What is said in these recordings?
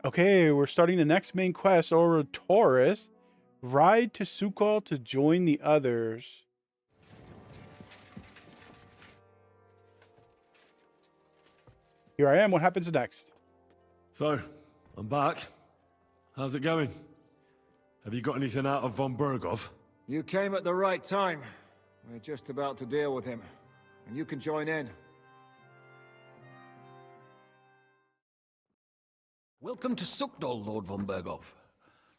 Okay, we're starting the next main quest, Oratores. Ride to Sukal to join the others. Here I am. What happens next? So, I'm back. How's it going? Have you got anything out of von Bergov? You came at the right time. We're just about to deal with him. And you can join in. Welcome to Sukdal, Lord von Bergov.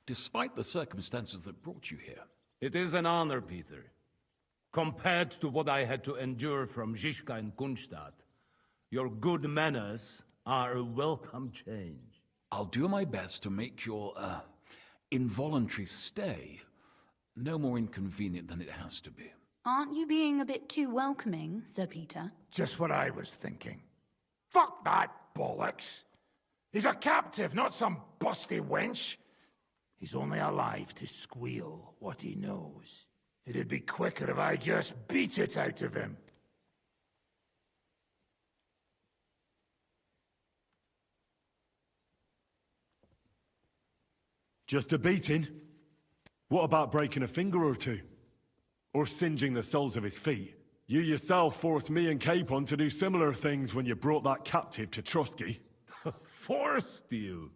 Despite the circumstances that brought you here. It is an honor, Peter. Compared to what I had to endure from Zizka and Kunstadt, your good manners are a welcome change. I'll do my best to make your, involuntary stay no more inconvenient than it has to be. Aren't you being a bit too welcoming, Sir Peter? Just what I was thinking. Fuck that bollocks! He's a captive, not some busty wench. He's only alive to squeal what he knows. It'd be quicker if I just beat it out of him. Just a beating? What about breaking a finger or two? Or singeing the soles of his feet? You yourself forced me and Capon to do similar things when you brought that captive to Trotsky. Forced you?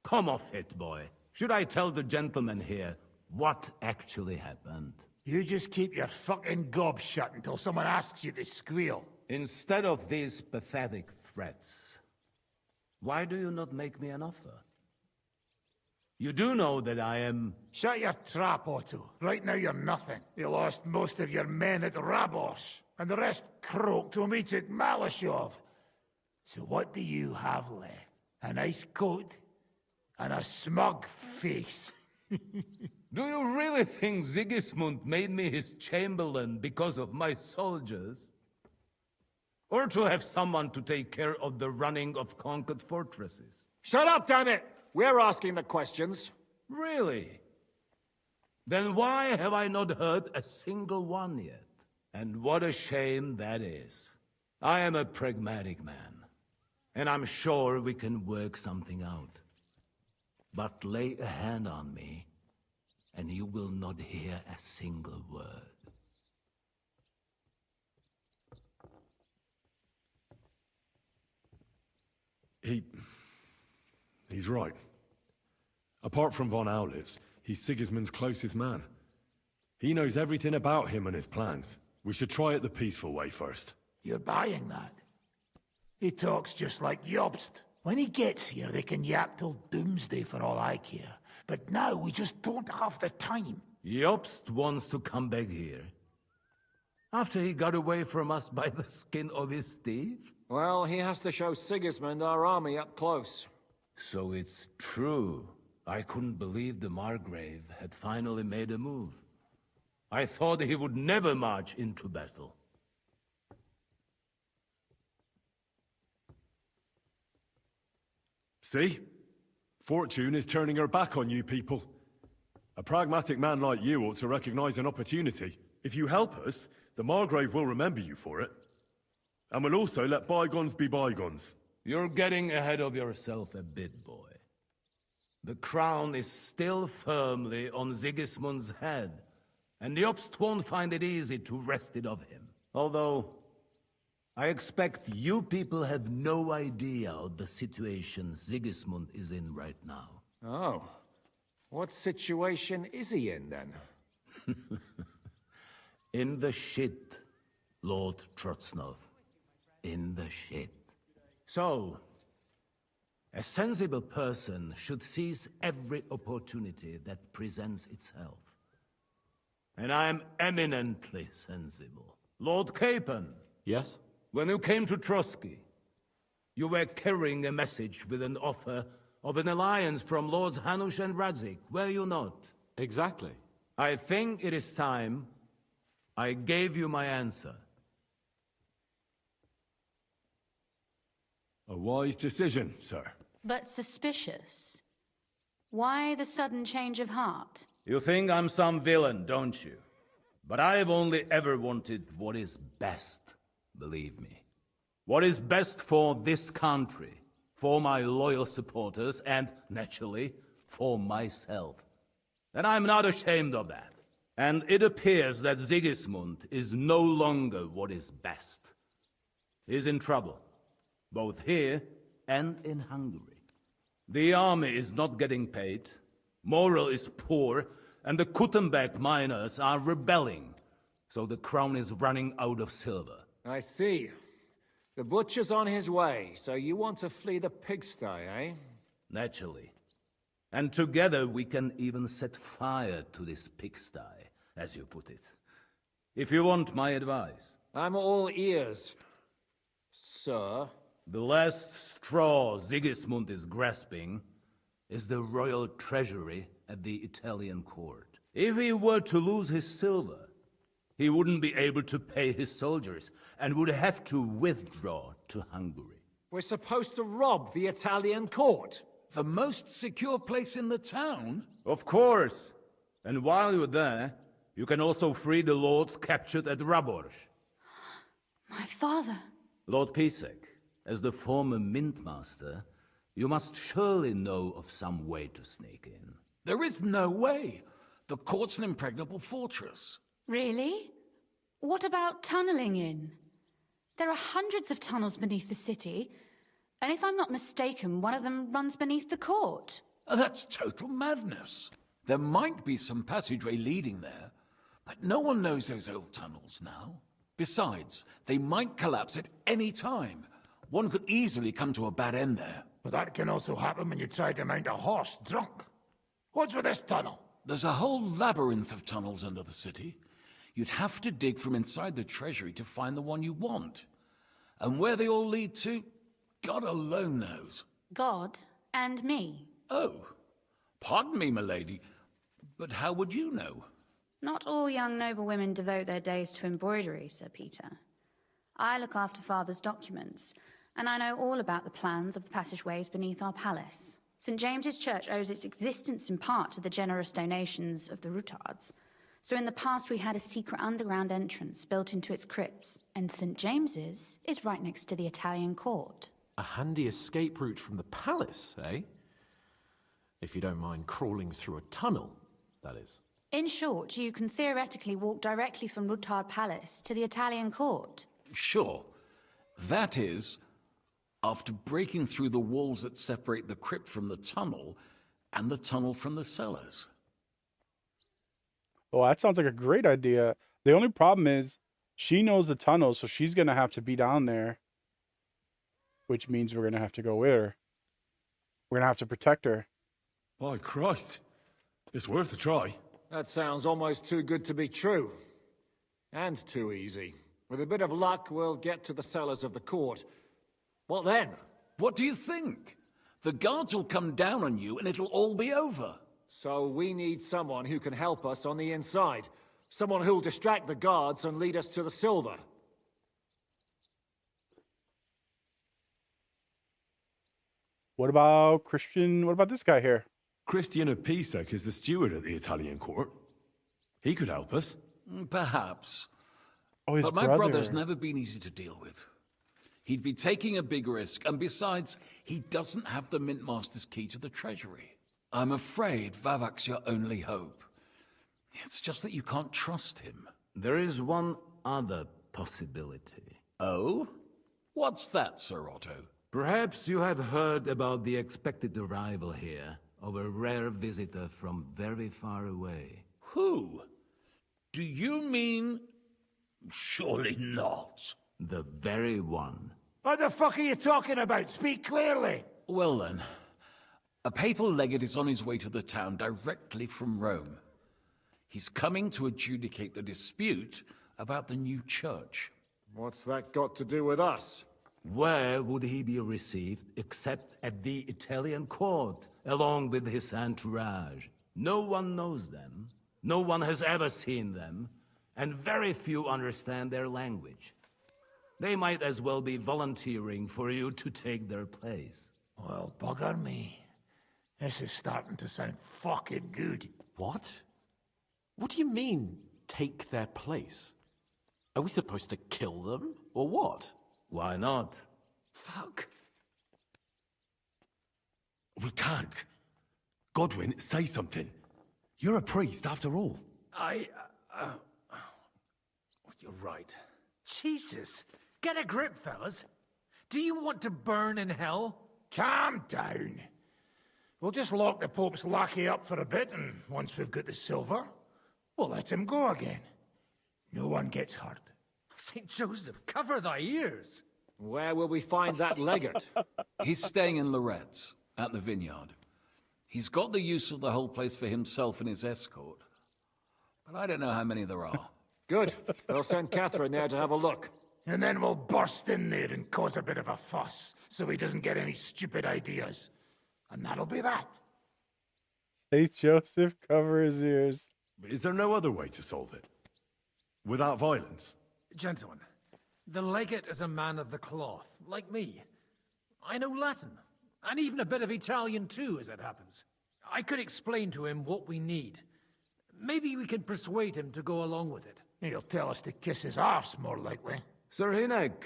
Come off it, boy. Should I tell the gentleman here what actually happened? You just keep your fucking gob shut until someone asks you to squeal. Instead of these pathetic threats, why do you not make me an offer? You do know that I am... Shut your trap, Otto. Right now you're nothing. You lost most of your men at Rabos, and the rest croaked when we took Malashov. So what do you have left? A nice coat and a smug face. Do you really think Sigismund made me his chamberlain because of my soldiers? Or to have someone to take care of the running of conquered fortresses? Shut up, damn it! We're asking the questions. Really? Then why have I not heard a single one yet? And what a shame that is. I am a pragmatic man, and I'm sure we can work something out. But lay a hand on me, and you will not hear a single word. He's right. Apart from von Aulitz, he's Sigismund's closest man. He knows everything about him and his plans. We should try it the peaceful way first. You're buying that? He talks just like Jobst. When he gets here, they can yap till doomsday for all I care. But now we just don't have the time. Jobst wants to come back here. After he got away from us by the skin of his teeth? Well, he has to show Sigismund our army up close. So it's true. I couldn't believe the Margrave had finally made a move. I thought he would never march into battle. See? Fortune is turning her back on you people. A pragmatic man like you ought to recognize an opportunity. If you help us, the Margrave will remember you for it. And will also let bygones be bygones. You're getting ahead of yourself a bit, boy. The crown is still firmly on Sigismund's head, and Jobst won't find it easy to wrest it of him. Although, I expect you people have no idea of the situation Sigismund is in right now. Oh. What situation is he in, then? In the shit, Lord Trotsnov. In the shit. So, a sensible person should seize every opportunity that presents itself. And I am eminently sensible. Lord Capon. Yes? When you came to Trotsky, you were carrying a message with an offer of an alliance from Lords Hanush and Radzik, were you not? Exactly. I think it is time I gave you my answer. A wise decision, sir. But suspicious. Why the sudden change of heart? You think I'm some villain, don't you? But I've only ever wanted what is best, believe me. What is best for this country, for my loyal supporters, and, naturally, for myself. And I'm not ashamed of that. And it appears that Sigismund is no longer what is best. He's in trouble, both here and in Hungary. The army is not getting paid, morale is poor, and the Kuttenberg miners are rebelling, so the crown is running out of silver. I see. The butcher's on his way, so you want to flee the pigsty, eh? Naturally. And together we can even set fire to this pigsty, as you put it. If you want my advice. I'm all ears, sir. The last straw Sigismund is grasping is the royal treasury at the Italian court. If he were to lose his silver, he wouldn't be able to pay his soldiers and would have to withdraw to Hungary. We're supposed to rob the Italian court. The most secure place in the town? Of course. And while you're there, you can also free the lords captured at Raborz. My father. Lord Pisek, as the former mint master, you must surely know of some way to sneak in. There is no way. The court's an impregnable fortress. Really? What about tunneling in? There are hundreds of tunnels beneath the city, and if I'm not mistaken, one of them runs beneath the court. That's total madness. There might be some passageway leading there, but no one knows those old tunnels now. Besides, they might collapse at any time. One could easily come to a bad end there. But that can also happen when you try to mount a horse drunk. What's with this tunnel? There's a whole labyrinth of tunnels under the city. You'd have to dig from inside the treasury to find the one you want. And where they all lead to, God alone knows. God and me. Oh, pardon me, milady, but how would you know? Not all young noble women devote their days to embroidery, Sir Peter. I look after Father's documents, and I know all about the plans of the passageways beneath our palace. St. James's Church owes its existence in part to the generous donations of the Rutards. So in the past we had a secret underground entrance built into its crypts, and St. James's is right next to the Italian court. A handy escape route from the palace, eh? If you don't mind crawling through a tunnel, that is. In short, you can theoretically walk directly from Rutard Palace to the Italian court. Sure. That is, after breaking through the walls that separate the crypt from the tunnel, and the tunnel from the cellars. Oh, that sounds like a great idea. The only problem is she knows the tunnel, so she's going to have to be down there. Which means we're going to have to go with her. We're going to have to protect her. By Christ. It's worth a try. That sounds almost too good to be true. And too easy. With a bit of luck, we'll get to the cellars of the court. What then? What do you think? The guards will come down on you and it'll all be over. So we need someone who can help us on the inside. Someone who'll distract the guards and lead us to the silver. What about Christian? What about this guy here? Christian of Pisek is the steward at the Italian court. He could help us. Perhaps. Oh, his But my brother. brother's never been easy to deal with. He'd be taking a big risk, and besides, he doesn't have the Mint Master's key to the treasury. I'm afraid Vavak's your only hope. It's just that you can't trust him. There is one other possibility. Oh? What's that, Sir Otto? Perhaps you have heard about the expected arrival here of a rare visitor from very far away. Who? Do you mean... Surely not. The very one. What the fuck are you talking about? Speak clearly. Well then, a papal legate is on his way to the town directly from Rome. He's coming to adjudicate the dispute about the new church. What's that got to do with us? Where would he be received except at the Italian court, along with his entourage? No one knows them, no one has ever seen them, and very few understand their language. They might as well be volunteering for you to take their place. Well, bugger me. This is starting to sound fucking good. What? What do you mean, take their place? Are we supposed to kill them, or what? Why not? Fuck. We can't. Godwin, say something. You're a priest, after all. You're right. Jesus, get a grip, fellas. Do you want to burn in hell? Calm down. We'll just lock the Pope's lackey up for a bit, and once we've got the silver, we'll let him go again. No one gets hurt. St. Joseph, cover thy ears. Where will we find that legate? He's staying in Lorette's, at the vineyard. He's got the use of the whole place for himself and his escort. But I don't know how many there are. Good. We'll send Catherine there to have a look. And then we'll burst in there and cause a bit of a fuss, so he doesn't get any stupid ideas. And that'll be that. St. Joseph, cover his ears. Is there no other way to solve it? Without violence? Gentlemen, the legate is a man of the cloth, like me. I know Latin, and even a bit of Italian too, as it happens. I could explain to him what we need. Maybe we can persuade him to go along with it. He'll tell us to kiss his arse, more likely. Sir Hinek,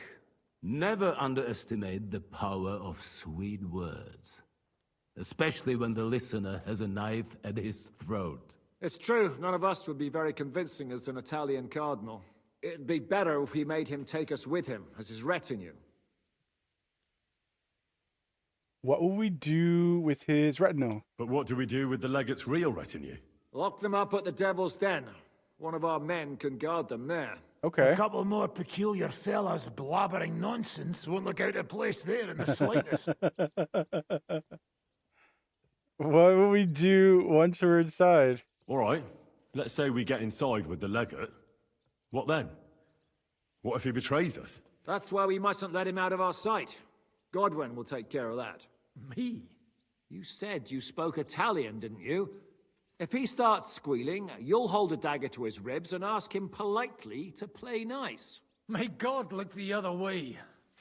never underestimate the power of sweet words. Especially when the listener has a knife at his throat. It's true, none of us would be very convincing as an Italian cardinal. It'd be better if we made him take us with him as his retinue. What will we do with his retinue? But what do we do with the legate's real retinue? Lock them up at the Devil's Den. One of our men can guard them there. Okay. A couple more peculiar fellas blabbering nonsense won't look out of place there in the slightest. What will we do once we're inside? All right, let's say we get inside with the legate. What then? What if he betrays us? That's why we mustn't let him out of our sight. Godwin will take care of that. Me? You said you spoke Italian, didn't you? If he starts squealing, you'll hold a dagger to his ribs and ask him politely to play nice. May God look the other way.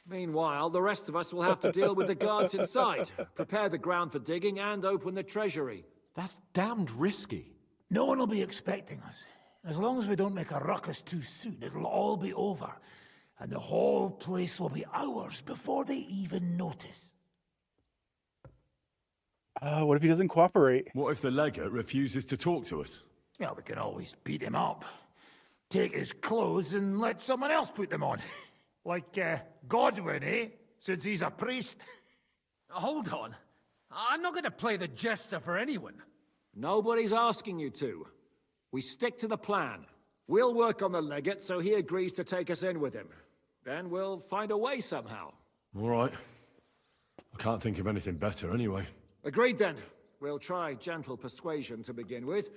Meanwhile, the rest of us will have to deal with the guards inside, prepare the ground for digging, and open the treasury. That's damned risky. No one will be expecting us. As long as we don't make a ruckus too soon, it'll all be over. And the whole place will be ours before they even notice. What if he doesn't cooperate? What if the legate refuses to talk to us? Well, we can always beat him up. Take his clothes and let someone else put them on. Like, Godwin, eh? Since he's a priest. Hold on. I'm not going to play the jester for anyone. Nobody's asking you to. We stick to the plan. We'll work on the legate so he agrees to take us in with him. Then we'll find a way somehow. All right. I can't think of anything better anyway. Agreed then. We'll try gentle persuasion to begin with.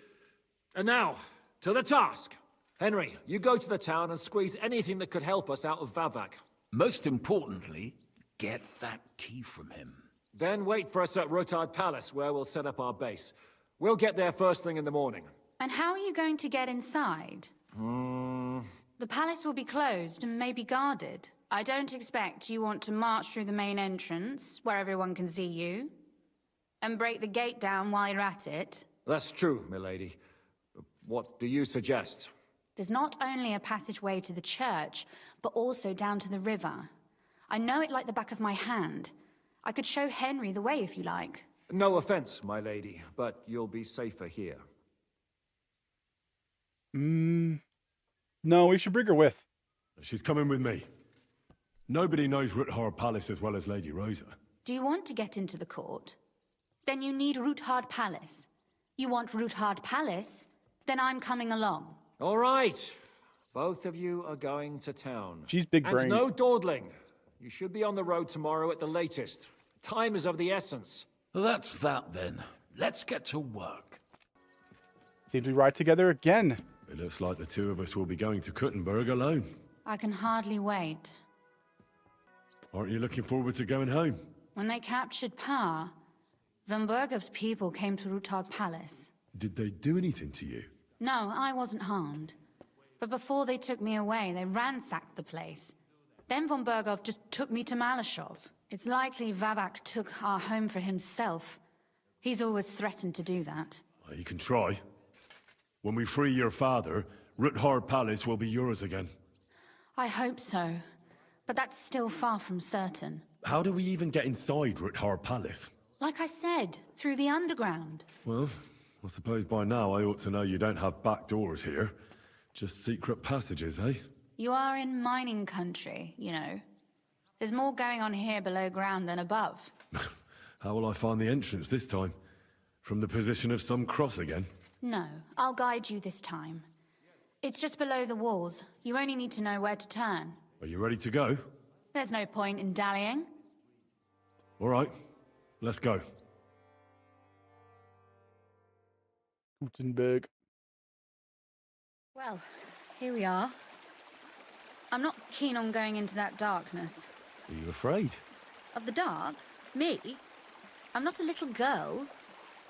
And now, to the task. Henry, you go to the town and squeeze anything that could help us out of Vavak. Most importantly, get that key from him. Then wait for us at Rotard Palace, where we'll set up our base. We'll get there first thing in the morning. And how are you going to get inside? The palace will be closed and maybe guarded. I don't expect you want to march through the main entrance, where everyone can see you, and break the gate down while you're at it. That's true, milady. What do you suggest? There's not only a passageway to the church, but also down to the river. I know it like the back of my hand. I could show Henry the way if you like. No offense, my lady, but you'll be safer here. No, we should bring her with. She's coming with me. Nobody knows Rutgard Palace as well as Lady Rosa. Do you want to get into the court? Then you need Rutgard Palace. You want Rutgard Palace? Then I'm coming along. All right. Both of you are going to town. She's big brained. And no dawdling. You should be on the road tomorrow at the latest. Time is of the essence. Well, that's that then. Let's get to work. Seems we ride together again. It looks like the two of us will be going to Kuttenberg alone. I can hardly wait. Aren't you looking forward to going home? When they captured Pa, Von Bergov's people came to Rutgard Palace. Did they do anything to you? No, I wasn't harmed. But before they took me away, they ransacked the place. Then Von Bergov just took me to Malashov. It's likely Vavak took our home for himself. He's always threatened to do that. Well, you can try. When we free your father, Rutgard Palace will be yours again. I hope so. But that's still far from certain. How do we even get inside Rutgard Palace? Like I said, through the underground. Well, I suppose by now I ought to know you don't have back doors here. Just secret passages, eh? You are in mining country, you know. There's more going on here below ground than above. How will I find the entrance this time? From the position of some cross again? No, I'll guide you this time. It's just below the walls. You only need to know where to turn. Are you ready to go? There's no point in dallying. All right, let's go. Gutenberg. Well, here we are. I'm not keen on going into that darkness. Are you afraid? Of the dark? Me? I'm not a little girl.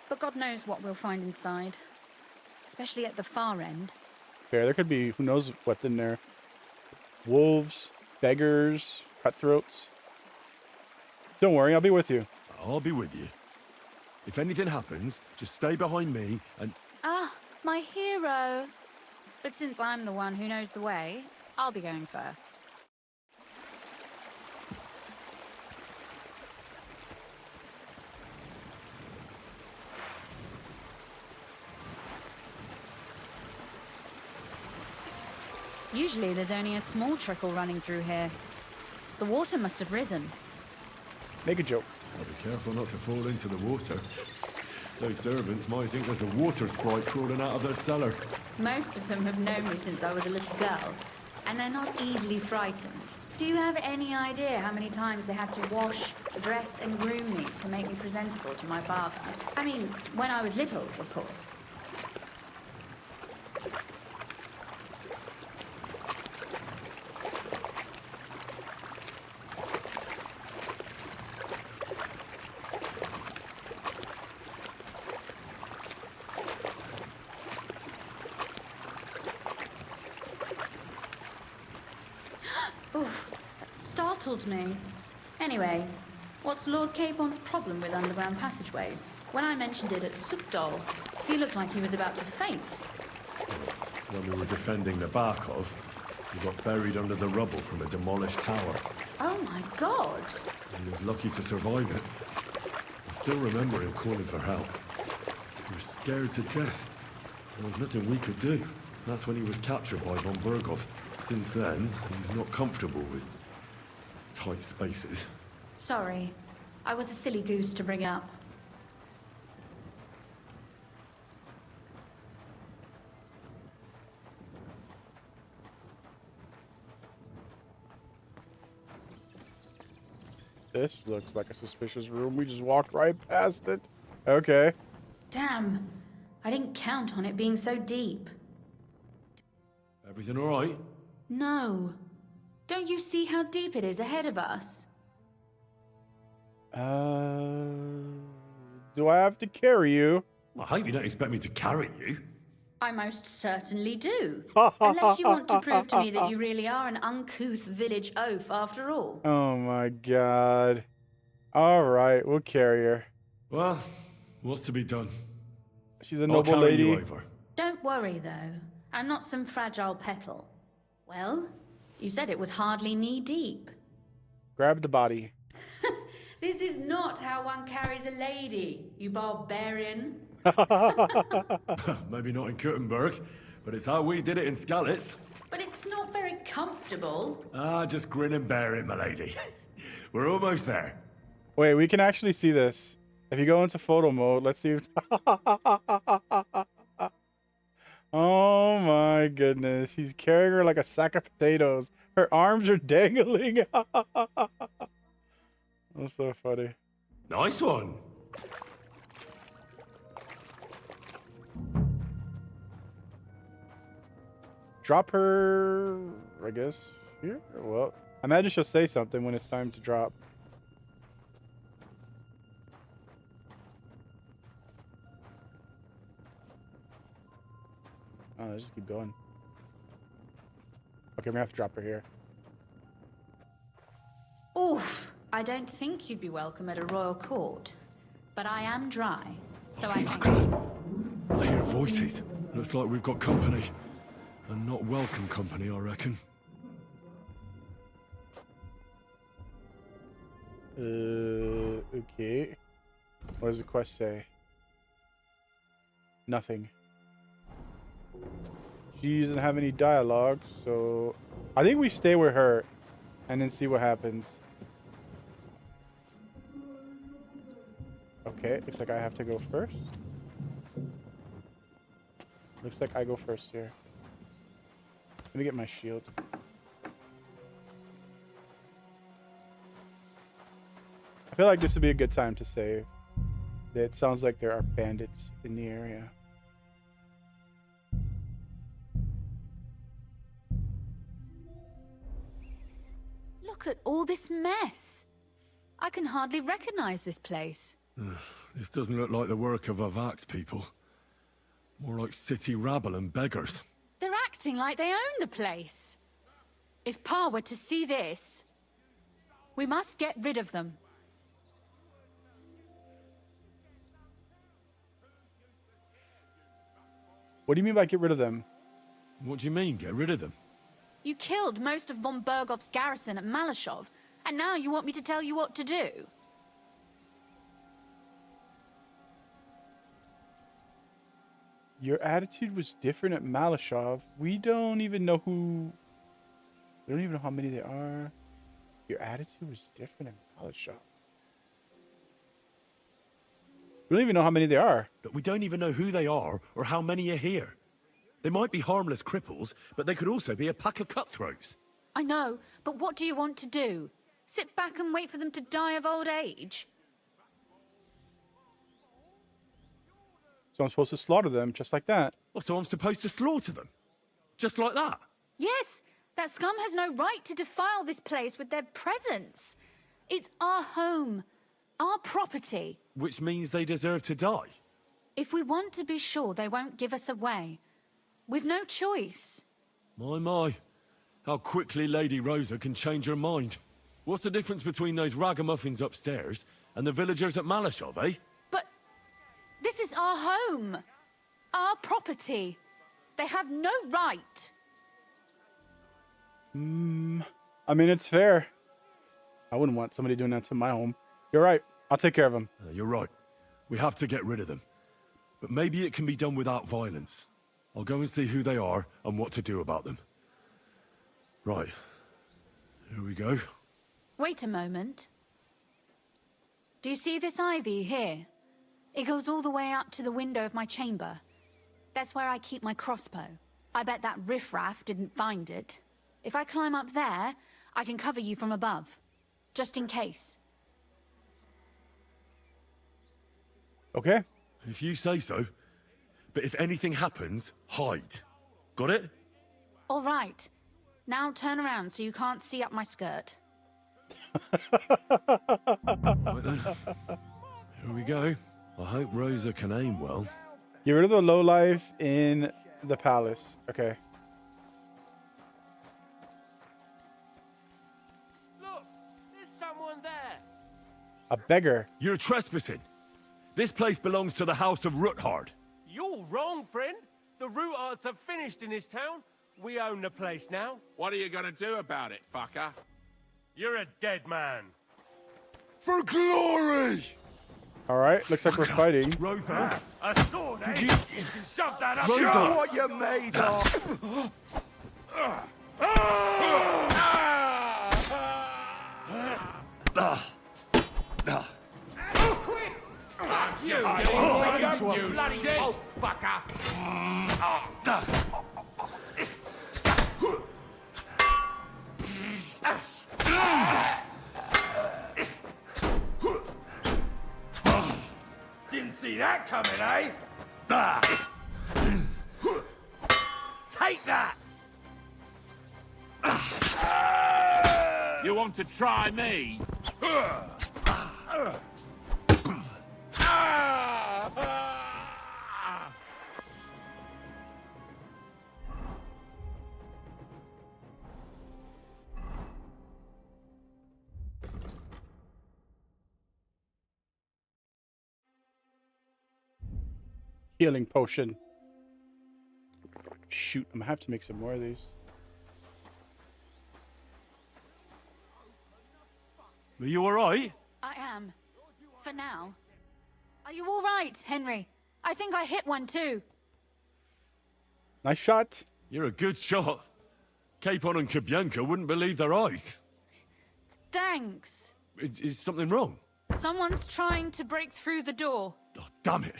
But God knows what we'll find inside. Especially at the far end. Yeah, there could be, who knows what's in there. Wolves, beggars, cutthroats. Don't worry, I'll be with you. I'll be with you. If anything happens, just stay behind me and... Ah, my hero. But since I'm the one who knows the way, I'll be going first. Usually there's only a small trickle running through here. The water must have risen. Make a joke. I'll be careful not to fall into the water. Those servants might think there's a water sprite crawling out of their cellar. Most of them have known me since I was a little girl, and they're not easily frightened. Do you have any idea how many times they had to wash, dress, and groom me to make me presentable to my father? I mean, when I was little, of course. Oof, that startled me. Anyway, what's Lord Capon's problem with underground passageways? When I mentioned it at Sukdol, he looked like he was about to faint. When we were defending the Barkov, he got buried under the rubble from a demolished tower. Oh my god! He was lucky to survive it. I still remember him calling for help. He was scared to death. There was nothing we could do. That's when he was captured by von Berghoff. Since then, he's not comfortable with tight spaces. Sorry, I was a silly goose to bring up. This looks like a suspicious room. We just walked right past it. Okay. Damn, I didn't count on it being so deep. Everything all right? No. Don't you see how deep it is ahead of us? Do I have to carry you? I hope you don't expect me to carry you. I most certainly do. Unless you want to prove to me that you really are an uncouth village oaf after all. Oh my god. All right, we'll carry her. Well, what's to be done? She's a I'll noble carry lady. you over. Don't worry, though. I'm not some fragile petal. Well, you said it was hardly knee-deep. Grab the body. This is not how one carries a lady, you barbarian. Maybe not in Kuttenberg, but it's how we did it in Skalitz. But it's not very comfortable. Ah, just grin and bear it, my lady. We're almost there. Wait, we can actually see this. If you go into photo mode, let's see if... Oh my goodness. He's carrying her like a sack of potatoes. Her arms are dangling. That's so funny. Nice one. Drop her, I guess, here? Well, I imagine she'll say something when it's time to drop. Oh, let's just keep going. Okay, we're gonna have to drop her here. Oof. I don't think you'd be welcome at a royal court. But I am dry, so I think... I hear voices. Looks like we've got company. And not welcome company, I reckon. Okay. What does the quest say? Nothing. She doesn't have any dialogue, so I think we stay with her and then see what happens. Okay, looks like I have to go first. Looks like I go first here. Let me get my shield. I feel like this would be a good time to save. It sounds like there are bandits in the area. Look at all this mess. I can hardly recognize this place. This doesn't look like the work of Vavax people. More like city rabble and beggars. They're acting like they own the place. If Pa were to see this, we must get rid of them. What do you mean by get rid of them? What do you mean, get rid of them? You killed most of von Bergov's garrison at Malashov, and now you want me to tell you what to do? Your attitude was different at Malashov. We don't even know who... We don't even know how many there are. Your attitude was different at Malashov. We don't even know how many there are. But we don't even know who they are or how many are here. They might be harmless cripples, but they could also be a pack of cutthroats. I know, but what do you want to do? Sit back and wait for them to die of old age? So I'm supposed to slaughter them just like that. Well, so I'm supposed to slaughter them? Just like that? Yes, that scum has no right to defile this place with their presence. It's our home, our property. Which means they deserve to die. If we want to be sure they won't give us away, we've no choice. My. How quickly Lady Rosa can change her mind. What's the difference between those ragamuffins upstairs and the villagers at Malashov, eh? But this is our home, our property. They have no right. I mean, it's fair. I wouldn't want somebody doing that to my home. You're right. I'll take care of them. You're right. We have to get rid of them. But maybe it can be done without violence. I'll go and see who they are and what to do about them. Right. Here we go. Wait a moment. Do you see this ivy here? It goes all the way up to the window of my chamber. That's where I keep my crossbow. I bet that riffraff didn't find it. If I climb up there, I can cover you from above. Just in case. Okay. If you say so. But if anything happens, hide. Got it? All right. Now turn around so you can't see up my skirt. Right then. Here we go. I hope Rosa can aim well. Get rid of the lowlife in the palace. Okay. Look, there's someone there. A beggar. You're trespassing. This place belongs to the House of Ruthard. You're wrong, friend. The Rutards have finished in this town. We own the place now. What are you gonna do about it, fucker? You're a dead man. For glory! All right. Looks like we're fighting. Rosa! A sword, eh? You can shove that up Rosa! your... What you made of! You bloody dead. Oh, fucker. Didn't see that coming, eh? Take that! You want to try me? Healing potion. Shoot, I'm gonna have to make some more of these. Are you alright? I am. For now. Are you all right, Henry? I think I hit one too. Nice shot. You're a good shot. Capon and Kabianka wouldn't believe their eyes. Thanks. Is something wrong? Someone's trying to break through the door. Oh, damn it.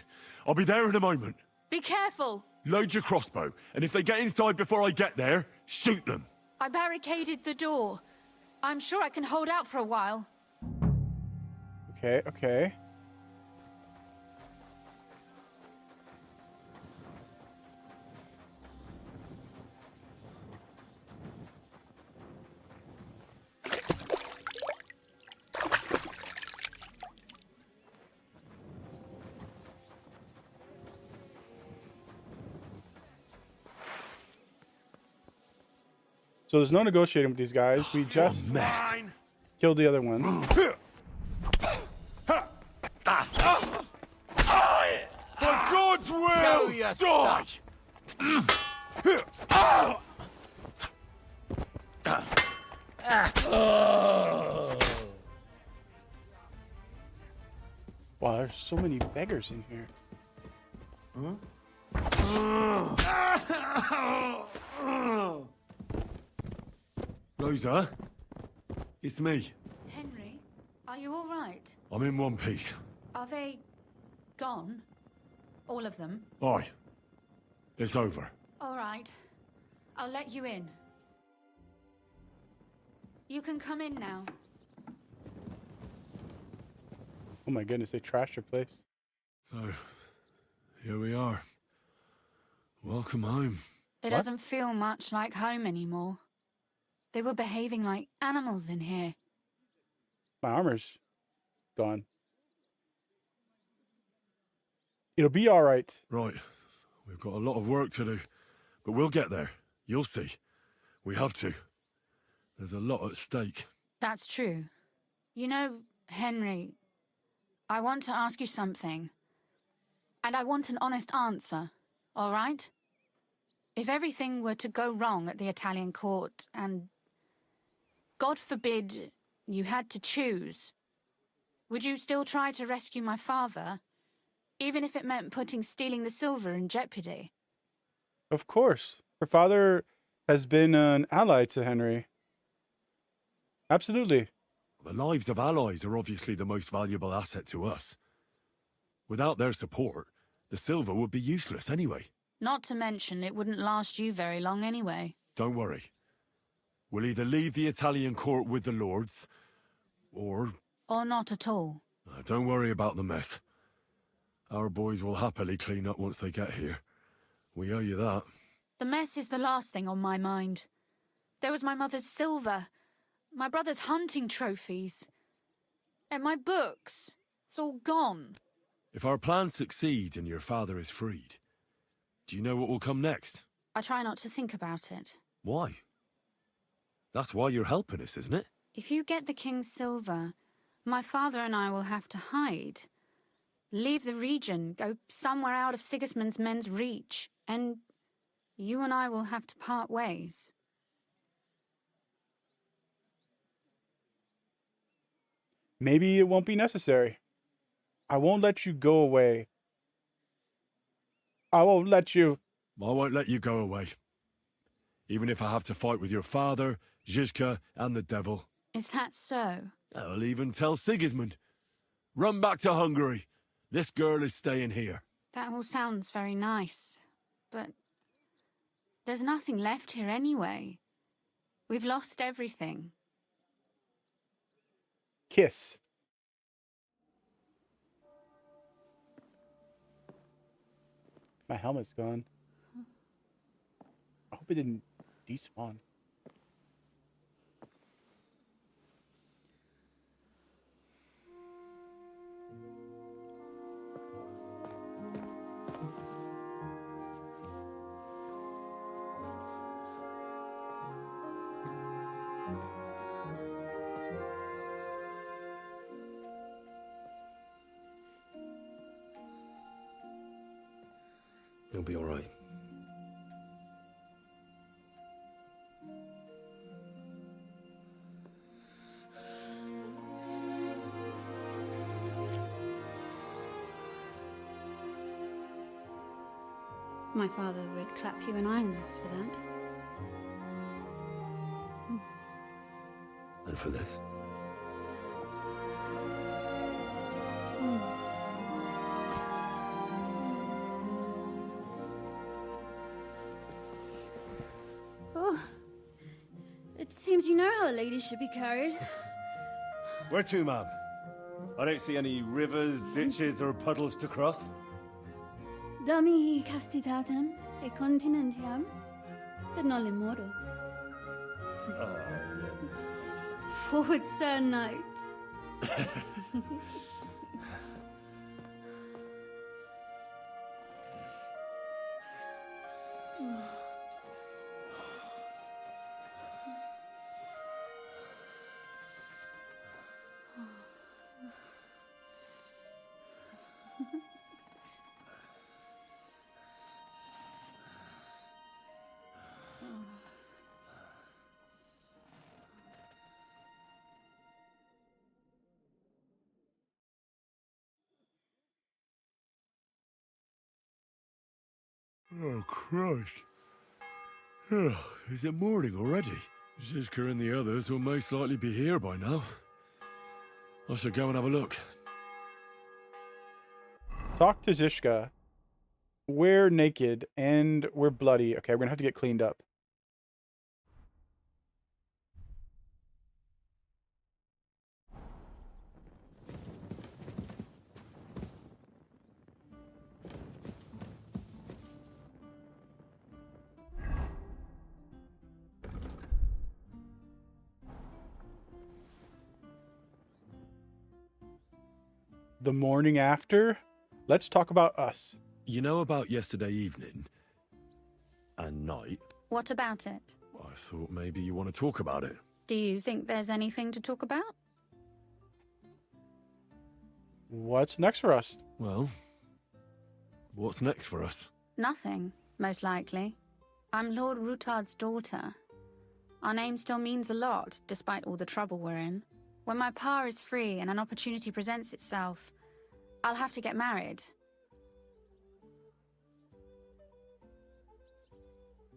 I'll be there in a moment. Be careful. Load your crossbow, and if they get inside before I get there, shoot them. I barricaded the door. I'm sure I can hold out for a while. Okay, okay. So there's no negotiating with these guys. We just killed the other ones. For God's will, die! Wow, there's so many beggars in here. Rosa, it's me. Henry, are you all right? I'm in one piece. Are they gone? All of them? Aye. It's over. All right. I'll let you in. You can come in now. Oh my goodness, they trashed your place. So, here we are. Welcome home. It doesn't feel much like home anymore. They were behaving like animals in here. My armor's gone. It'll be all right. Right. We've got a lot of work to do, but we'll get there. You'll see. We have to. There's a lot at stake. That's true. You know, Henry, I want to ask you something. And I want an honest answer, all right? If everything were to go wrong at the Italian court and, God forbid, you had to choose, would you still try to rescue my father, even if it meant putting stealing the silver in jeopardy? Of course. Her father has been an ally to Henry. Absolutely. The lives of allies are obviously the most valuable asset to us. Without their support, the silver would be useless anyway. Not to mention, it wouldn't last you very long anyway. Don't worry. We'll either leave the Italian court with the lords, or... Or not at all. Don't worry about the mess. Our boys will happily clean up once they get here. We owe you that. The mess is the last thing on my mind. There was my mother's silver, my brother's hunting trophies, and my books. It's all gone. If our plans succeed and your father is freed, do you know what will come next? I try not to think about it. Why? That's why you're helping us, isn't it? If you get the king's silver, my father and I will have to hide. Leave the region, go somewhere out of Sigismund's men's reach, and you and I will have to part ways. Maybe it won't be necessary. I won't let you go away. I won't let you. I won't let you go away. Even if I have to fight with your father, Zizka, and the devil. Is that so? I'll even tell Sigismund. Run back to Hungary. This girl is staying here. That all sounds very nice, but there's nothing left here anyway. We've lost everything. Kiss. My helmet's gone. I hope it didn't despawn. You'll be all right. My father would clap you in irons for that. And for this? Oh, it seems you know how a lady should be carried. Where to, ma'am? I don't see any rivers, ditches, or puddles to cross. Dami castitatem e continentiam, sed non limoro. Forward, Sir Knight. Oh, Christ. Is it morning already? Zizka and the others will most likely be here by now. I should go and have a look. Talk to Zishka. We're naked and we're bloody. Okay, we're gonna have to get cleaned up. The morning after? Let's talk about us. You know about yesterday evening? And night? What about it? I thought maybe you want to talk about it. Do you think there's anything to talk about? What's next for us? Well, what's next for us? Nothing, most likely. I'm Lord Rutard's daughter. Our name still means a lot, despite all the trouble we're in. When my pa is free and an opportunity presents itself, I'll have to get married.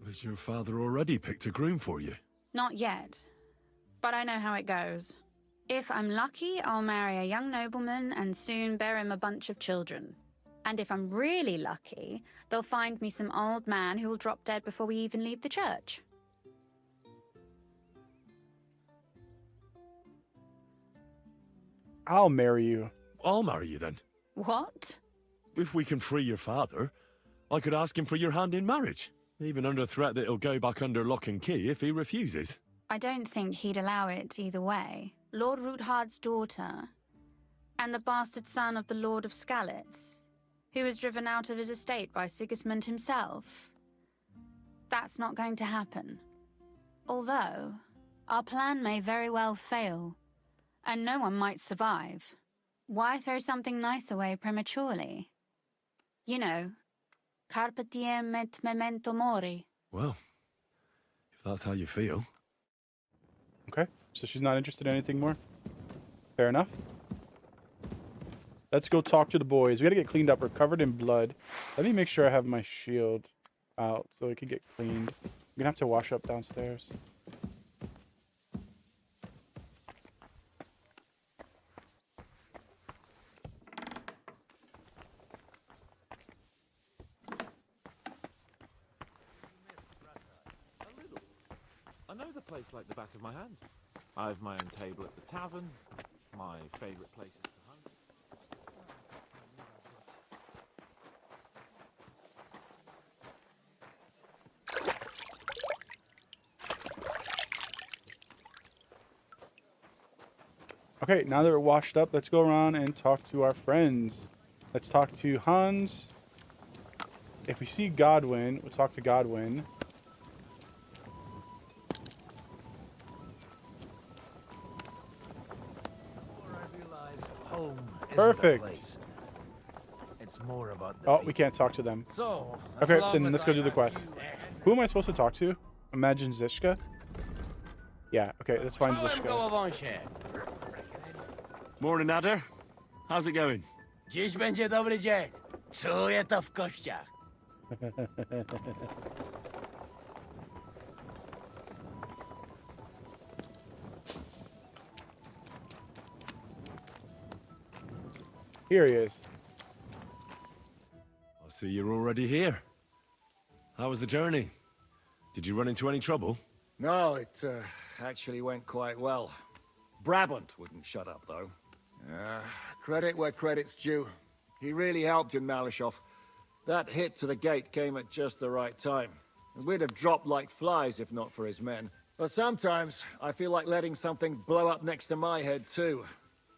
Has your father already picked a groom for you? Not yet, but I know how it goes. If I'm lucky, I'll marry a young nobleman and soon bear him a bunch of children. And if I'm really lucky, they'll find me some old man who will drop dead before we even leave the church. I'll marry you. I'll marry you then. What? If we can free your father, I could ask him for your hand in marriage. Even under threat that he'll go back under lock and key if he refuses. I don't think he'd allow it either way. Lord Rutard's daughter, and the bastard son of the Lord of Skalitz, who was driven out of his estate by Sigismund himself. That's not going to happen. Although, our plan may very well fail, and no one might survive. Why throw something nice away prematurely? You know, carpe diem et memento mori. Well, if that's how you feel. Okay, so she's not interested in anything more? Fair enough. Let's go talk to the boys. We gotta get cleaned up. We're covered in blood. Let me make sure I have my shield out so it can get cleaned. I'm gonna have to wash up downstairs. I know the place like the back of my hand. I have my own table at the tavern, my favourite places to hunt. Okay, now that we're washed up, let's go around and talk to our friends. Let's talk to Hans. If we see Godwin, we'll talk to Godwin. Perfect. It's more about Oh, we can't talk to them. So, Okay, then let's go do the quest. Who am I supposed to talk to? Imagine Zishka? Yeah, okay, let's find Zishka. Morning, Adder. How's it going? Dziś będzie dobry dzień. Czuję to w kościach. Here he is. I see you're already here. How was the journey? Did you run into any trouble? No, it actually went quite well. Brabant wouldn't shut up, though. Credit where credit's due. He really helped in Malishov. That hit to the gate came at just the right time. We'd have dropped like flies if not for his men. But sometimes, I feel like letting something blow up next to my head, too.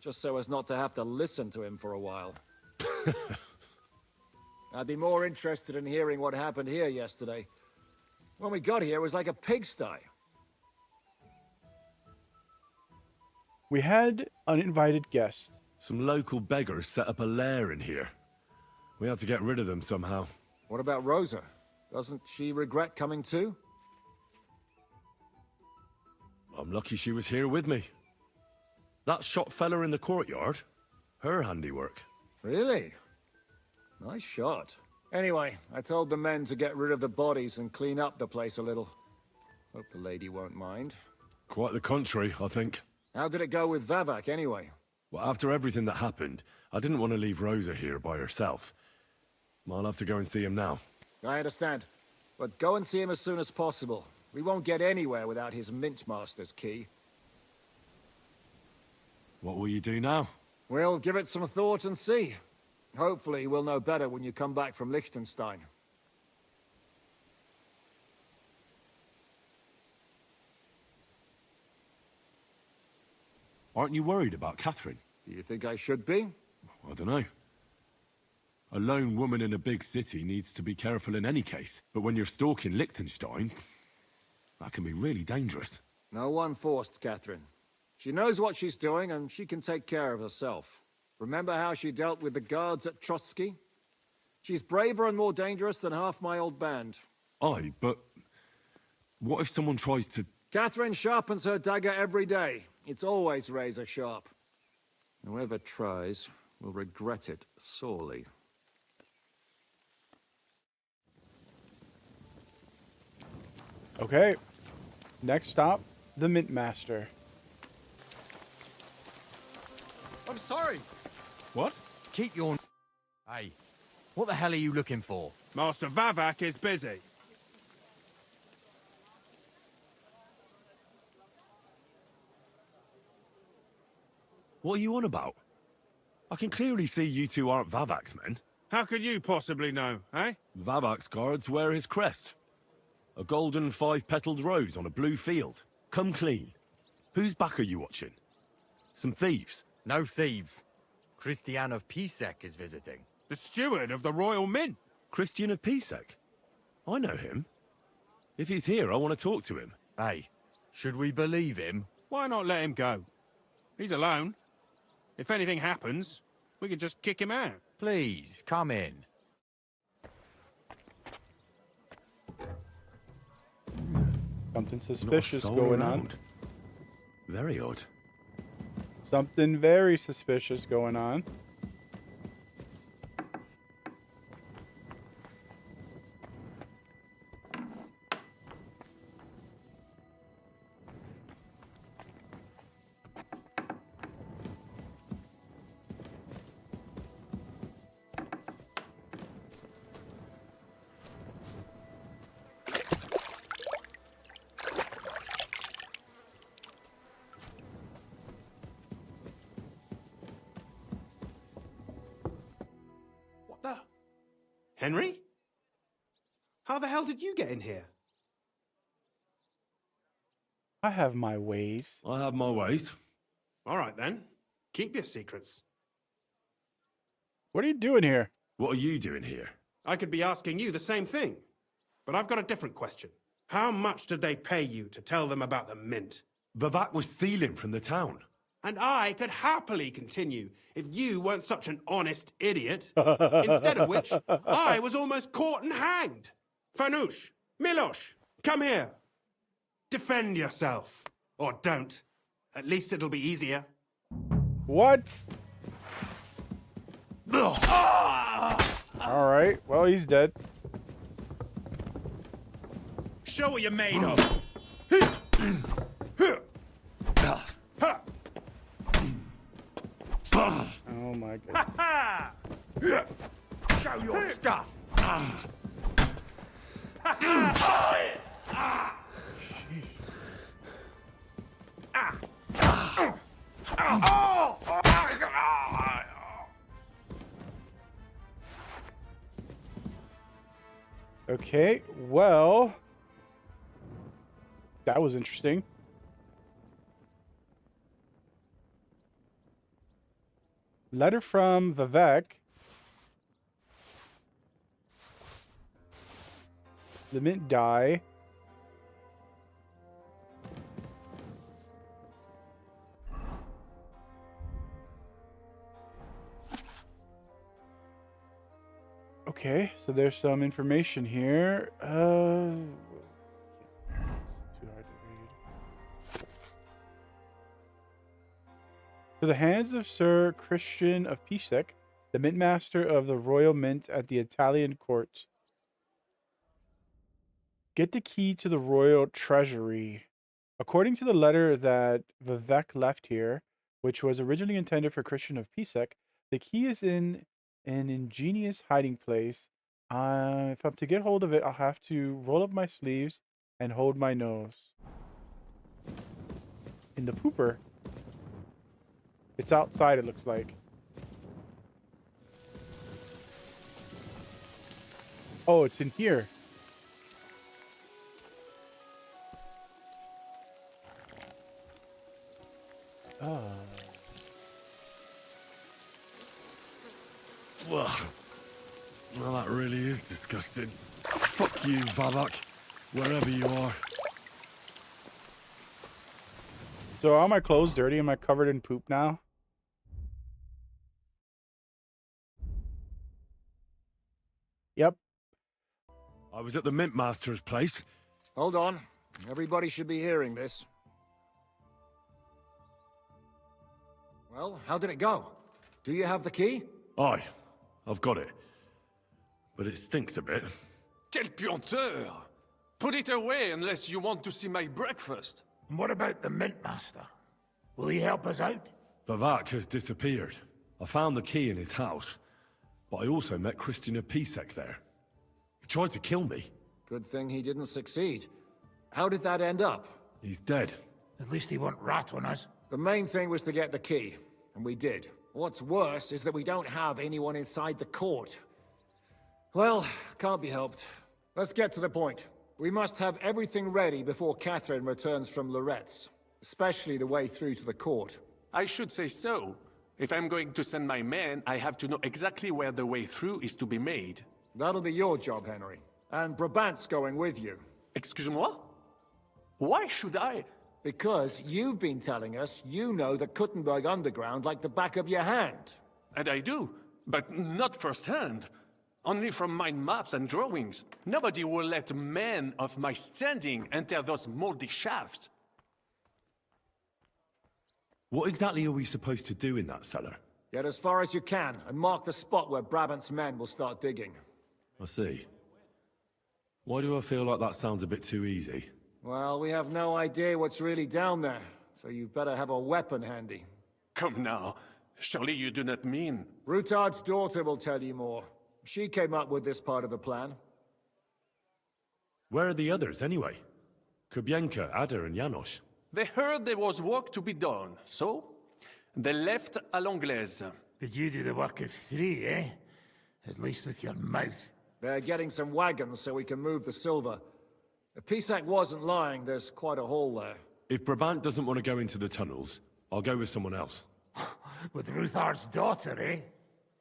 Just so as not to have to listen to him for a while. I'd be more interested in hearing what happened here yesterday. When we got here, it was like a pigsty. We had uninvited guests. Some local beggars set up a lair in here. We had to get rid of them somehow. What about Rosa? Doesn't she regret coming too? I'm lucky she was here with me. That shot fella in the courtyard, her handiwork. Really? Nice shot. Anyway, I told the men to get rid of the bodies and clean up the place a little. Hope the lady won't mind. Quite the contrary, I think. How did it go with Vavak, anyway? Well, after everything that happened, I didn't want to leave Rosa here by herself. I'll have to go and see him now. I understand. But go and see him as soon as possible. We won't get anywhere without his Mint Master's key. What will you do now? We'll give it some thought and see. Hopefully we'll know better when you come back from Liechtenstein. Aren't you worried about Catherine? Do you think I should be? I don't know. A lone woman in a big city needs to be careful in any case. But when you're stalking Liechtenstein, that can be really dangerous. No one forced Catherine. She knows what she's doing and she can take care of herself. Remember how she dealt with the guards at Trotsky? She's braver and more dangerous than half my old band. Aye, but what if someone tries to... Catherine sharpens her dagger every day. It's always razor sharp. Whoever tries will regret it sorely. Okay. Next stop, the Mint Master. I'm sorry. What? Keep your... Hey, what the hell are you looking for? Master Vavak is busy. What are you on about? I can clearly see you two aren't Vavak's men. How could you possibly know, eh? Vavak's guards wear his crest. A golden five-petaled rose on a blue field. Come clean. Whose back are you watching? Some thieves? No thieves. Christian of Pisek is visiting. The steward of the Royal Mint. Christian of Pisek? I know him. If he's here, I want to talk to him. Hey, should we believe him? Why not let him go? He's alone. If anything happens, we could just kick him out. Please, come in. Something suspicious going on. Very odd. Something very suspicious going on. Henry? How the hell did you get in here? I have my ways. I have my ways. All right, then. Keep your secrets. What are you doing here? What are you doing here? I could be asking you the same thing. But I've got a different question. How much did they pay you to tell them about the Mint? Vavak was stealing from the town. And I could happily continue if you weren't such an honest idiot. Instead of which, I was almost caught and hanged. Fanush, Milosh, come here. Defend yourself. Or don't. At least it'll be easier. What? All right. Well, he's dead. show what you're made of. Oh my god. Show your stuff. Okay, well, that was interesting. Letter from Vivek. The mint die. Okay, so there's some information here. It's too hard to read. To the hands of Sir Christian of Pisek, the Mintmaster of the Royal Mint at the Italian court. Get the key to the royal treasury. According to the letter that Vivek left here, which was originally intended for Christian of Pisek, the key is in an ingenious hiding place. If I'm to get hold of it, I'll have to roll up my sleeves and hold my nose. In the pooper. It's outside, it looks like. Oh, it's in here. Oh. Well, that really is disgusting. Fuck you, Vavak, wherever you are. So are all my clothes dirty? Am I covered in poop now? Yep. I was at the Mint Master's place. Hold on. Everybody should be hearing this. Well, how did it go? Do you have the key? Aye, I've got it. But it stinks a bit. Quel puanteur! Put it away unless you want to see my breakfast. And what about the Mint Master? Will he help us out? Vavak has disappeared. I found the key in his house. But I also met Christian of Pisek there. He tried to kill me. Good thing he didn't succeed. How did that end up? He's dead. At least he won't rat on us. The main thing was to get the key, and we did. What's worse is that we don't have anyone inside the court. Well, can't be helped. Let's get to the point. We must have everything ready before Catherine returns from Loretz, especially the way through to the court. I should say so. If I'm going to send my men, I have to know exactly where the way through is to be made. That'll be your job, Henry. And Brabant's going with you. Excuse-moi? Why should I? Because you've been telling us you know the Kuttenberg underground like the back of your hand. And I do, but not firsthand. Only from my maps and drawings. Nobody will let men of my standing enter those moldy shafts. What exactly are we supposed to do in that cellar? Get as far as you can, and mark the spot where Brabant's men will start digging. I see. Why do I feel like that sounds a bit too easy? Well, we have no idea what's really down there, so you've better have a weapon handy. Come now. Surely you do not mean... Rutard's daughter will tell you more. She came up with this part of the plan. Where are the others, anyway? Kubienka, Ada, and Janos. They heard there was work to be done, so they left à l'anglaise. Did you do the work of 3, eh? At least with your mouth. They're getting some wagons so we can move the silver. If Pisak wasn't lying, there's quite a hole there. If Brabant doesn't want to go into the tunnels, I'll go with someone else. With Ruthar's daughter, eh?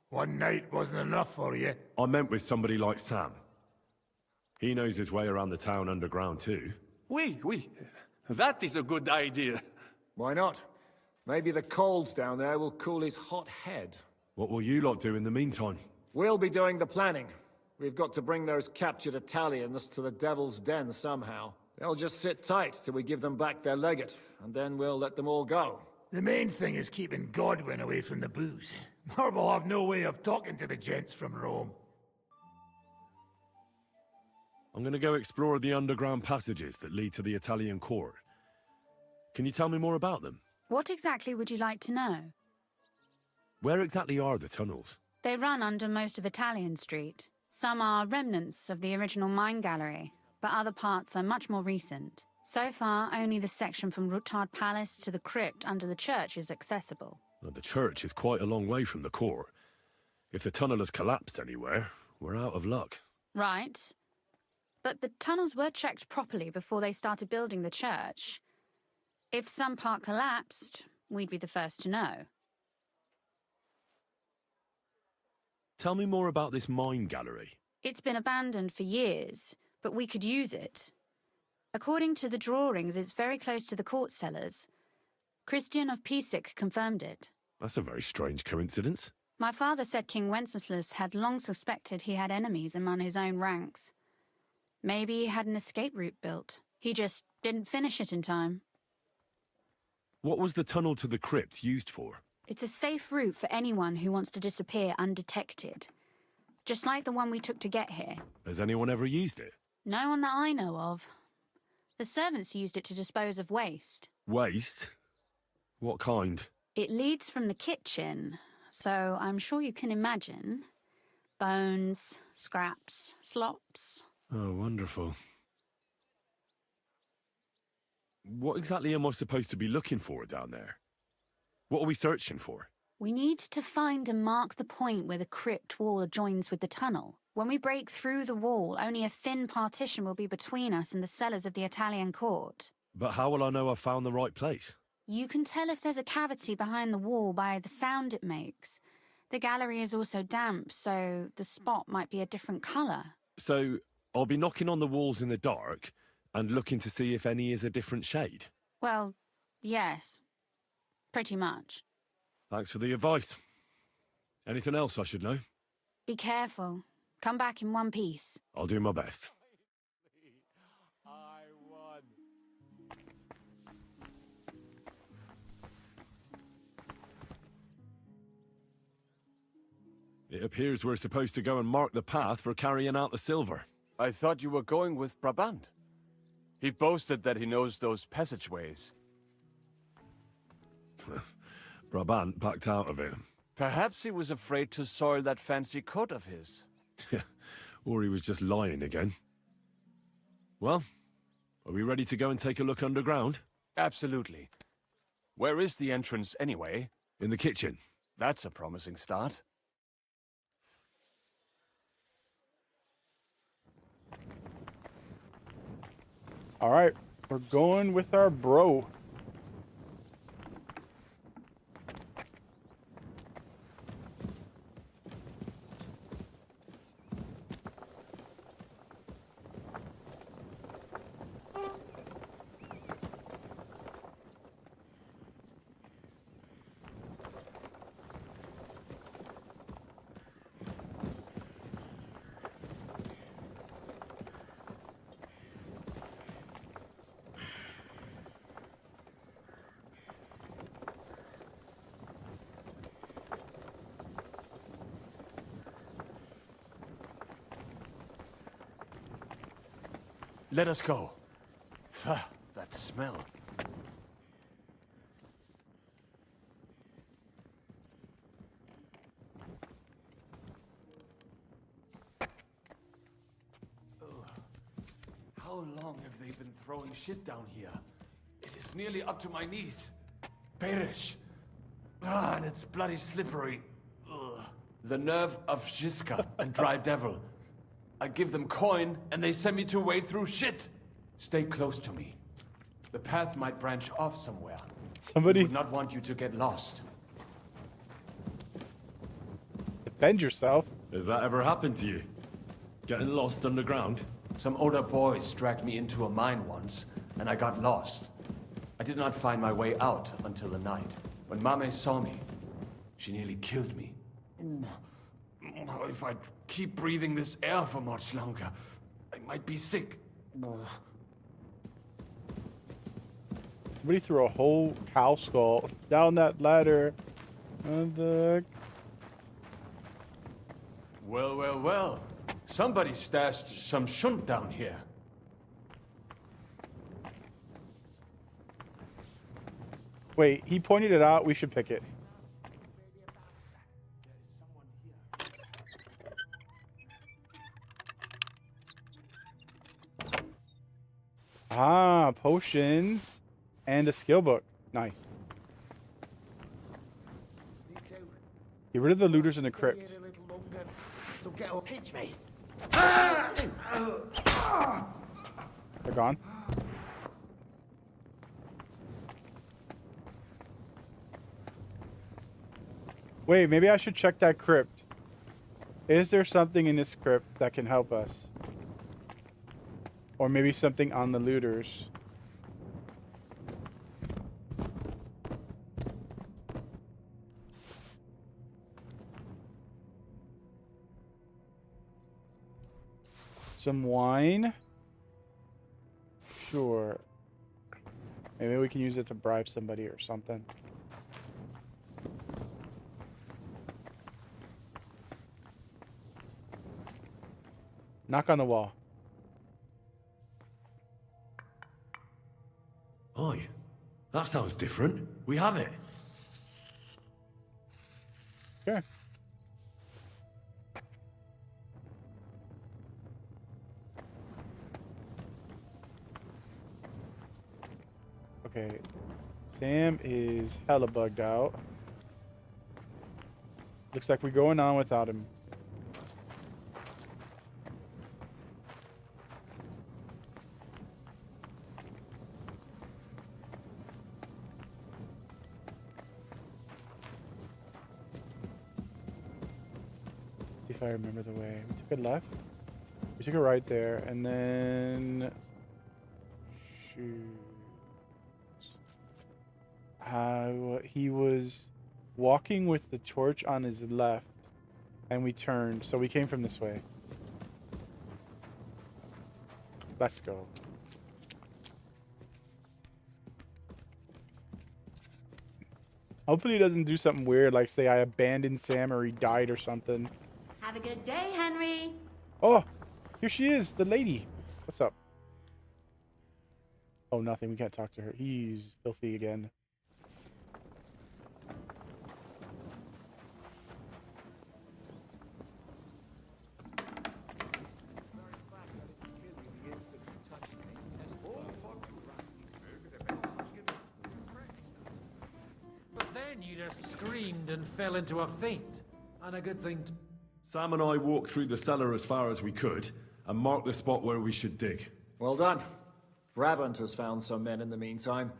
One night wasn't enough for you. I meant with somebody like Sam. He knows his way around the town underground too. Oui. That is a good idea. Why not? Maybe the cold down there will cool his hot head. What will you lot do in the meantime? We'll be doing the planning. We've got to bring those captured Italians to the Devil's Den somehow. They'll just sit tight till we give them back their legate, and then we'll let them all go. The main thing is keeping Godwin away from the booze. Or we'll have no way of talking to the gents from Rome. I'm gonna go explore the underground passages that lead to the Italian court. Can you tell me more about them? What exactly would you like to know? Where exactly are the tunnels? They run under most of Italian Street. Some are remnants of the original mine gallery, but other parts are much more recent. So far, only the section from Rutard Palace to the crypt under the church is accessible. Well, the church is quite a long way from the court. If the tunnel has collapsed anywhere, we're out of luck. Right. But the tunnels were checked properly before they started building the church. If some part collapsed, we'd be the first to know. Tell me more about this mine gallery. It's been abandoned for years, but we could use it. According to the drawings, it's very close to the court cellars. Christian of Pisek confirmed it. That's a very strange coincidence. My father said King Wenceslas had long suspected he had enemies among his own ranks. Maybe he had an escape route built. He just didn't finish it in time. What was the tunnel to the crypt used for? It's a safe route for anyone who wants to disappear undetected. Just like the one we took to get here. Has anyone ever used it? No one that I know of. The servants used it to dispose of waste. Waste? What kind? It leads from the kitchen, so I'm sure you can imagine. Bones, scraps, slops. Oh, wonderful. What exactly am I supposed to be looking for down there? What are we searching for? We need to find and mark the point where the crypt wall joins with the tunnel. When we break through the wall, only a thin partition will be between us and the cellars of the Italian court. But how will I know I've found the right place? You can tell if there's a cavity behind the wall by the sound it makes. The gallery is also damp, so the spot might be a different colour. So, I'll be knocking on the walls in the dark and looking to see if any is a different shade? Well, yes. Pretty much. Thanks for the advice. Anything else I should know? Be careful. Come back in one piece. I'll do my best. I won. It appears we're supposed to go and mark the path for carrying out the silver. I thought you were going with Brabant. He boasted that he knows those passageways. Brabant backed out of it. Perhaps he was afraid to soil that fancy coat of his. Or he was just lying again. Well, are we ready to go and take a look underground? Absolutely. Where is the entrance anyway? In the kitchen. That's a promising start. All right, we're going with our bro. Let us go. Pho, that smell. How long have they been throwing shit down here? It is nearly up to my knees. Perish. And it's bloody slippery. Ugh. The nerve of Jiska and Dry Devil. I give them coin, and they send me to wade through shit. Stay close to me. The path might branch off somewhere. Somebody I would not want you to get lost. defend yourself. Has that ever happened to you? Getting lost underground? Some older boys dragged me into a mine once, and I got lost. I did not find my way out until the night. When Mame saw me, she nearly killed me. If I keep breathing this air for much longer, I might be sick. Somebody threw a whole cow skull down that ladder. And Well, well, well. Somebody stashed some shunt down here. Wait, he pointed it out. We should pick it. Ah, potions and a skill book. Nice. Get rid of the looters in the crypt. So get up, pinch me. They're gone. Wait, maybe I should check that crypt. Is there something in this crypt that can help us? Or maybe something on the looters. Some wine? Sure. Maybe we can use it to bribe somebody or something. Knock on the wall. Oi, that sounds different. We have it. Sure. Okay. Sam is hella bugged out. Looks like we're going on without him. If I remember the way. We took a left. We took a right there, and then shoot. He was walking with the torch on his left, and we turned, so we came from this way. Let's go. Hopefully he doesn't do something weird, like say I abandoned Sam or he died or something. Have a good day, Henry. Oh, here she is, the lady. What's up? Oh, nothing. We can't talk to her. He's filthy again. But then you just screamed and fell into a faint. And a good thing. Sam and I walked through the cellar as far as we could and marked the spot where we should dig. Well done. Brabant has found some men in the meantime.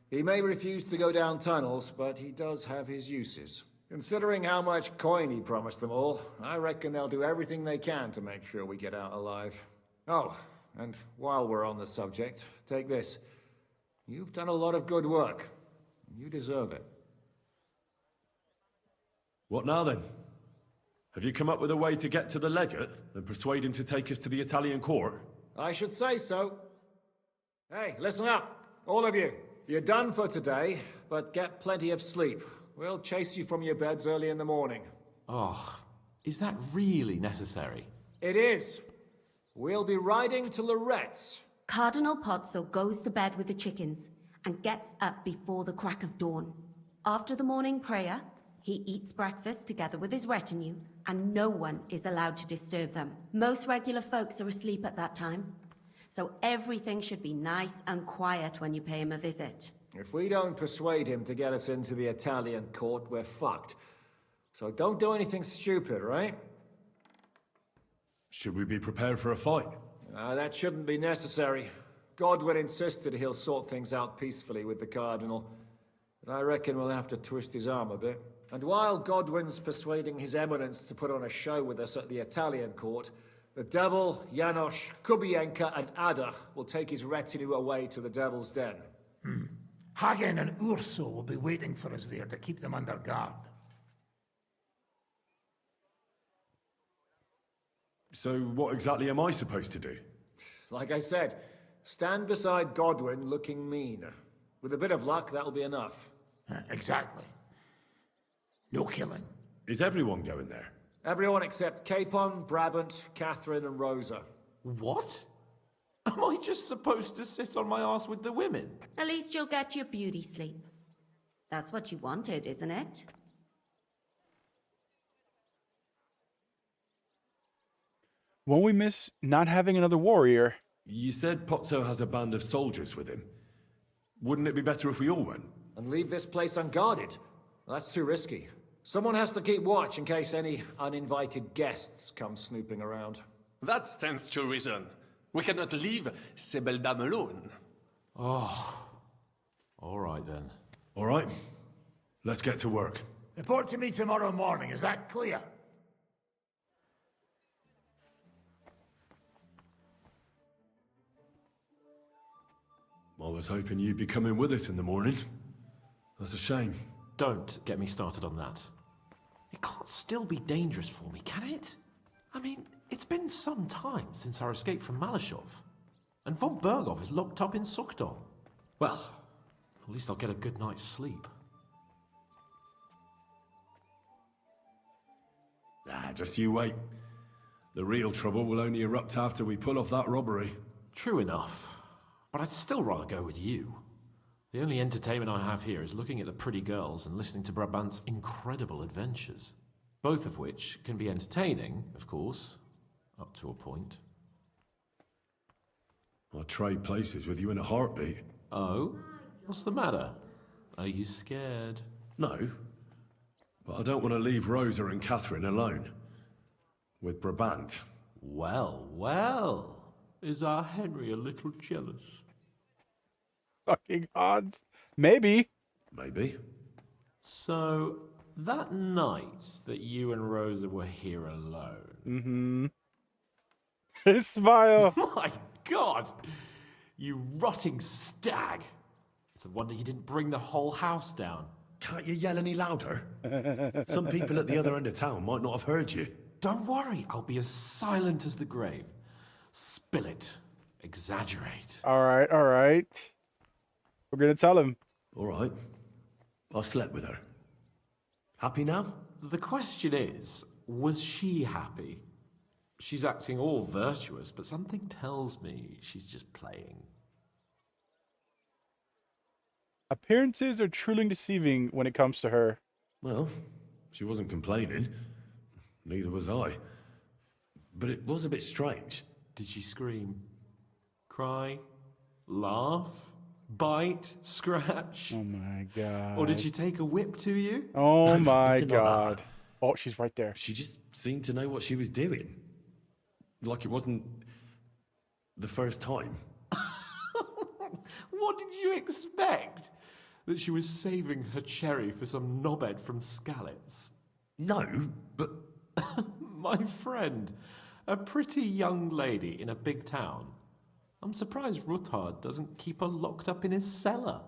He may refuse to go down tunnels, but he does have his uses. Considering how much coin he promised them all, I reckon they'll do everything they can to make sure we get out alive. Oh, and while we're on the subject, take this. You've done a lot of good work. You deserve it. What now then? Have you come up with a way to get to the legate and persuade him to take us to the Italian court? I should say so. Hey, listen up, all of you. You're done for today, but get plenty of sleep. We'll chase you from your beds early in the morning. Oh, is that really necessary? It is. We'll be riding to Lorette's. Cardinal Pozzo goes to bed with the chickens and gets up before the crack of dawn. After the morning prayer, he eats breakfast together with his retinue, and no one is allowed to disturb them. Most regular folks are asleep at that time, so everything should be nice and quiet when you pay him a visit. If we don't persuade him to get us into the Italian court, we're fucked. So don't do anything stupid, right? Should we be prepared for a fight? That shouldn't be necessary. Godwin insisted he'll sort things out peacefully with the Cardinal. But I reckon we'll have to twist his arm a bit. And while Godwin's persuading His Eminence to put on a show with us at the Italian court, the Devil, Janosch, Kubienka, and Ada will take his retinue away to the Devil's Den. Hagen and Urso will be waiting for us there to keep them under guard. So what exactly am I supposed to do? Like I said, stand beside Godwin looking mean. With a bit of luck, that'll be enough. Exactly. No killing. Is everyone going there? Everyone except Capon, Brabant, Catherine, and Rosa. What? Am I just supposed to sit on my ass with the women? At least you'll get your beauty sleep. That's what you wanted, isn't it? Won't we miss not having another warrior? You said Pozzo has a band of soldiers with him. Wouldn't it be better if we all went? And leave this place unguarded? That's too risky. Someone has to keep watch in case any uninvited guests come snooping around. That stands to reason. We cannot leave ces belles dames alone. Oh. All right then. All right. Let's get to work. Report to me tomorrow morning, is that clear? I was hoping you'd be coming with us in the morning. That's a shame. Don't get me started on that. It can't still be dangerous for me, can it? I mean, it's been some time since our escape from Malashov. And von Bergov is locked up in Sukhdol. Well, at least I'll get a good night's sleep. Just you wait. The real trouble will only erupt after we pull off that robbery. True enough. But I'd still rather go with you. The only entertainment I have here is looking at the pretty girls and listening to Brabant's incredible adventures. Both of which can be entertaining, of course, up to a point. I'll trade places with you in a heartbeat. Oh? What's the matter? Are you scared? No. But I don't want to leave Rosa and Catherine alone. With Brabant. Well, well. Is our Henry a little jealous? Fucking odds. Maybe. Maybe. So, that night that you and Rosa were here alone. Mm-hmm. His smile. My God! You rotting stag! It's a wonder you didn't bring the whole house down. Can't you yell any louder? Some people at the other end of town might not have heard you. Don't worry, I'll be as silent as the grave. Spill it. Exaggerate. All right, all right. We're gonna tell him. All right. I slept with her. Happy now? The question is, was she happy? She's acting all virtuous, but something tells me she's just playing. Appearances are truly deceiving when it comes to her. Well, she wasn't complaining. Neither was I. But it was a bit strange. Did she scream? Cry? Laugh? Bite? Scratch? Oh my God. Or did she take a whip to you? Oh my Nothing like God. that. Oh, she's right there. She just seemed to know what she was doing. Like it wasn't the first time. What did you expect? That she was saving her cherry for some knobhead from Skalitz? No, but... My friend, a pretty young lady in a big town. I'm surprised Ruthard doesn't keep her locked up in his cellar.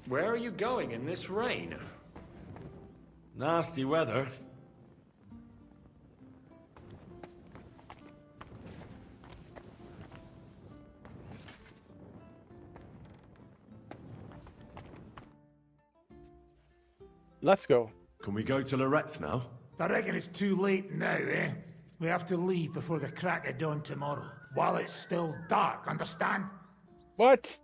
Where are you going in this rain? Nasty weather. Let's go. Can we go to Lorette's now? I reckon it's too late now, eh? We have to leave before the crack of dawn tomorrow. While it's still dark, understand? What?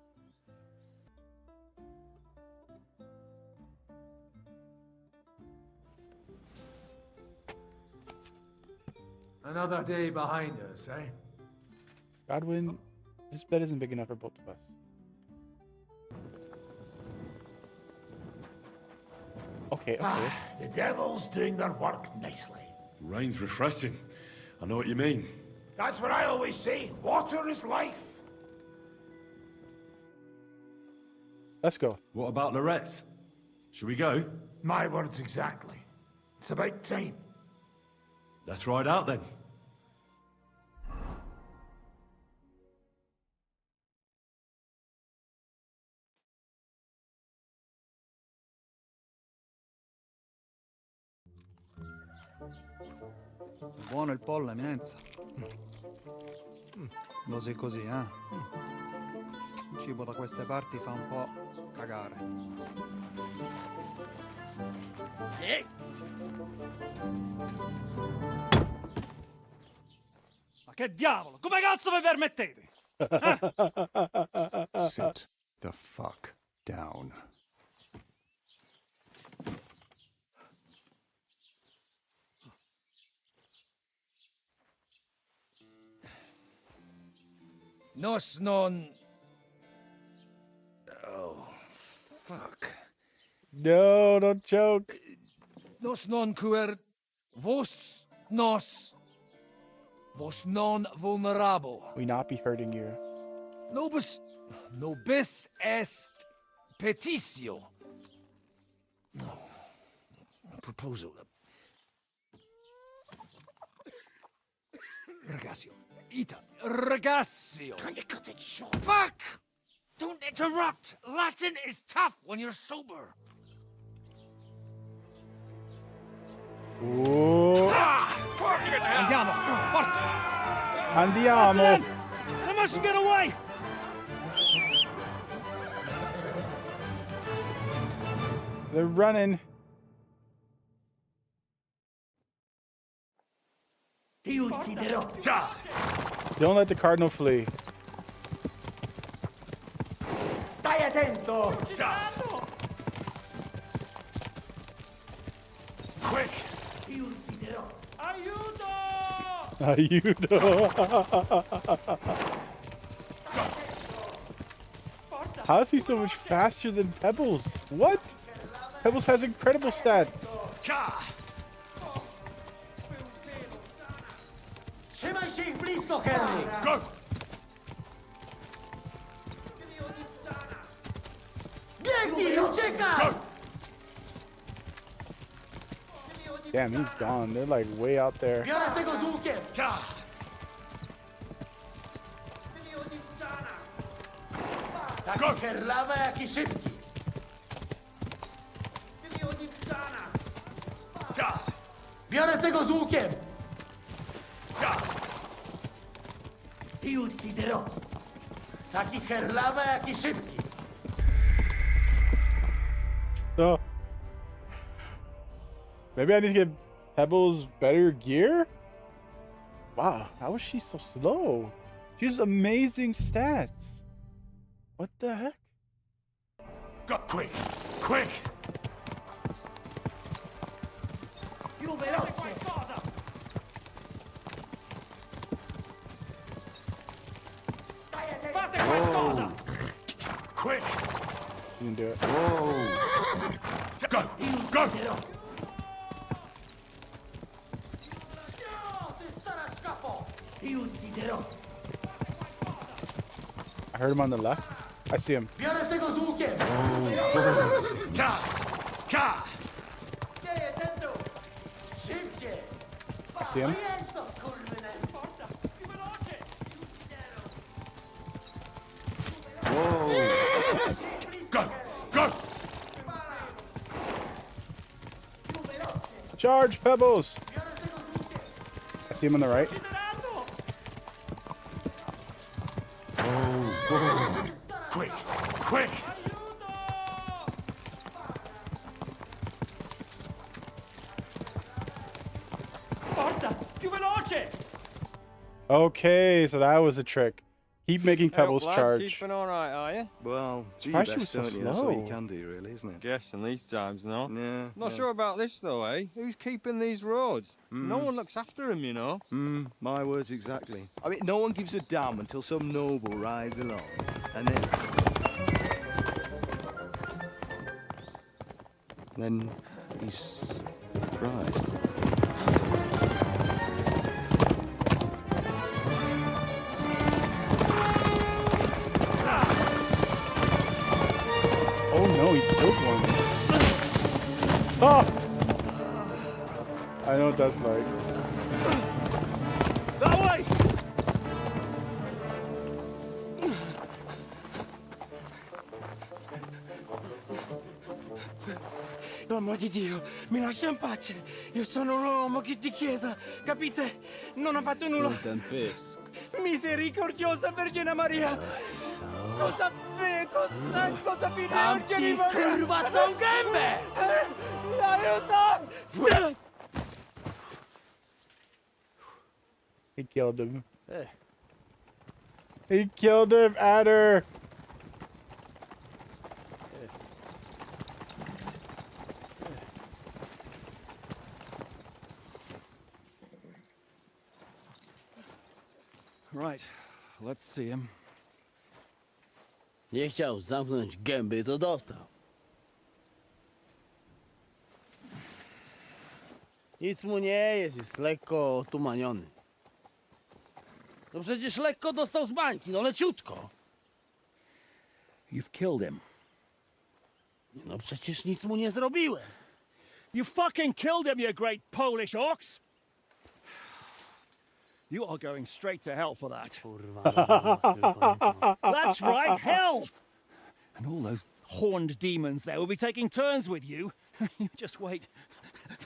Another day behind us, eh? Godwin, this bed isn't big enough for both of us. Okay, okay. The devil's doing their work nicely. Rain's refreshing. I know what you mean. That's what I always say. Water is life. Let's go. What about Lorette's? Should we go? My words exactly. It's about time. Let's ride out then. Buono il pollo, eminenza. Così così, eh? Il cibo da queste parti fa un po' cagare. Ma che diavolo? Come cazzo vi permettete? Sit the fuck down. Nos non... Oh, fuck. No, don't choke. Nos non cuer... Vos nos... Vos non vulnerabo. We not be hurting you. Nobis est petitio. No. Proposal. Ragazio. Ita. Ragazio. Can you cut it short? Fuck! Don't interrupt! Latin is tough when you're sober. Oh. Andiamo! Forza! Andiamo! I must get away! They're running. Don't let the cardinal flee. Stai attento! Quick! Aiuto! How is he so much faster than Pebbles? What? Pebbles has incredible stats. Go! Go! Damn, he's gone. They're like way out there. Go! Biorę tego z łukiem! I ucidero. Taki herlawa, jak i szybki. So, maybe I need to get Pebbles better gear? Wow, how is she so slow? She has amazing stats. What the heck? Go quick! Quick! Più veloce! Fate qualcosa! Quick! You can do it. Whoa! Go! Go! I heard him on the left. I see him. Ka! Ka! I see him. Whoa! Go! Go! Charge, Pebbles! I see him on the right. Whoa! Quick! Quick! Okay, so that was a trick. Keep making Pebbles charge. Keeping all right, are you? Well, gee, Surprised she best, was so don't you? That's all slow. you can do, really, isn't it? Guess in these times, no. Yeah. Not yeah. sure about this, though, eh? Who's keeping these roads? No one looks after them, you know. My words exactly. I mean, no one gives a damn until some noble rides along. And then he's surprised. Oh no, he killed one. Oh! I know what that's like. That way! Come L'uomo di Dio, mi lascia in pace. Io sono un uomo di chiesa, capite? Non ho fatto nulla. Misericordiosa Vergine Maria. Cosa fide Vergine Maria? Curvato gambe! Aiuto! He killed him. He killed him, Adder! Right, let's see him. Nie chciał zamknąć gęby, to dostał. Nic mu nie jest lekko otumaniony. No przecież lekko dostał z bańki, no leciutko. You've killed him. No przecież nic mu nie zrobiłem. You fucking killed him, you great Polish ox! You are going straight to hell for that. That's right, hell! And all those horned demons there will be taking turns with you. You just wait.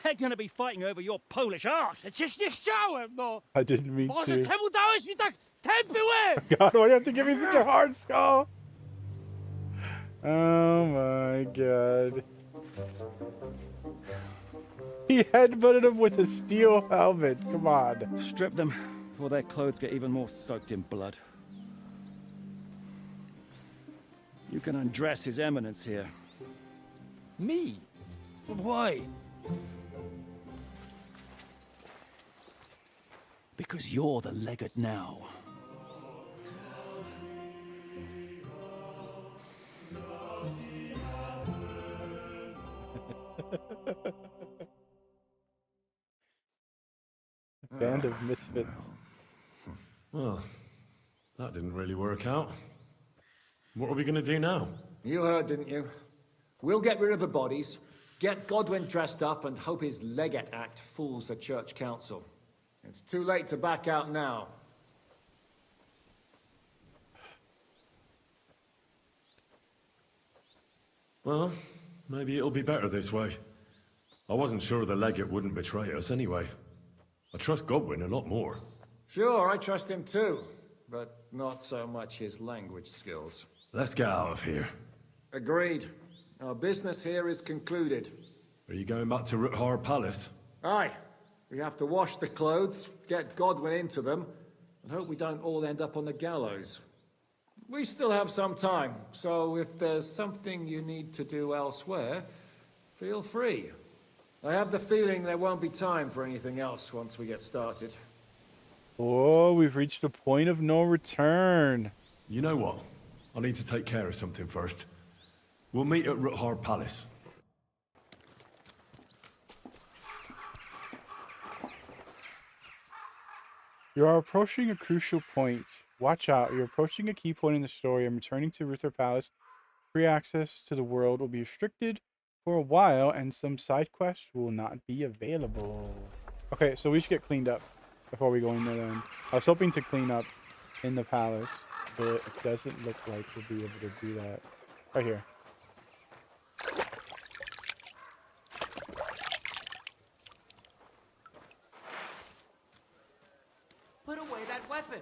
They're gonna be fighting over your Polish ass. Przecież nie chciałem, no. I didn't mean Boże, to. czemu dałeś mi tak tępy łeb? God, why do you have to give me such a hard skull? Oh my god. He headbutted him with a steel helmet. Come on. Strip them before their clothes get even more soaked in blood. You can undress His Eminence here. Me? Why? Because you're the legate now. A band of misfits. Well, that didn't really work out. What are we going to do now? You heard, didn't you? We'll get rid of the bodies, get Godwin dressed up, and hope his legate act fools the church council. It's too late to back out now. Well, maybe it'll be better this way. I wasn't sure the legate wouldn't betray us anyway. I trust Godwin a lot more. Sure, I trust him too, but not so much his language skills. Let's get out of here. Agreed. Our business here is concluded. Are you going back to Ruthar Palace? Aye. We have to wash the clothes, get Godwin into them, and hope we don't all end up on the gallows. We still have some time, so if there's something you need to do elsewhere, feel free. I have the feeling there won't be time for anything else once we get started. Oh, we've reached a point of no return. You know what? I need to take care of something first. We'll meet at Ruthar Palace. You are approaching a crucial point. Watch out. You're approaching a key point in the story and returning to Ruthar Palace. Free access to the world will be restricted for a while, and some side quests will not be available. Okay, so we should get cleaned up before we go in there then. I was hoping to clean up in the palace, but it doesn't look like we'll be able to do that. Right here. Put away that weapon.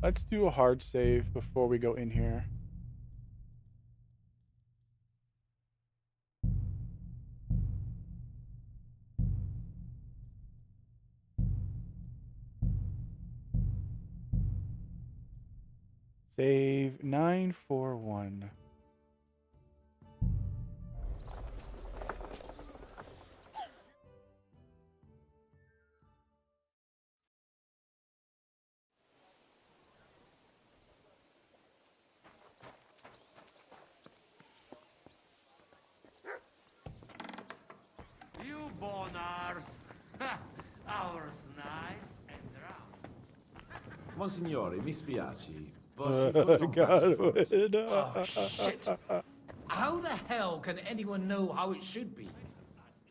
Let's do a hard save before we go in here. Save 941. You bonars! Ours nice and round. Monsignore, mi spiaci. God, Oh, shit. How the hell can anyone know how it should be?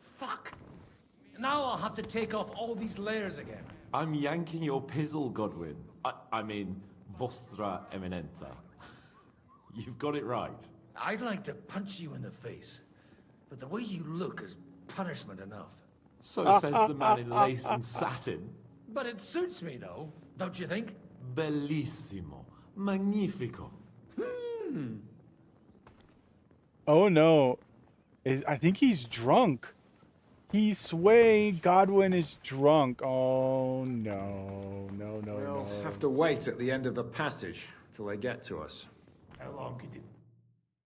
Fuck. Now I'll have to take off all these layers again. I'm yanking your pizzle, Godwin. I mean, Vostra Eminenta. You've got it right. I'd like to punch you in the face, but the way you look is punishment enough. So says the man in lace and satin. But it suits me, though, don't you think? Bellissimo. Magnifico. Oh no. I think he's drunk. He's swaying. Godwin is drunk. Oh no. No, no, We'll no. have to wait at the end of the passage till they get to us. How long could it?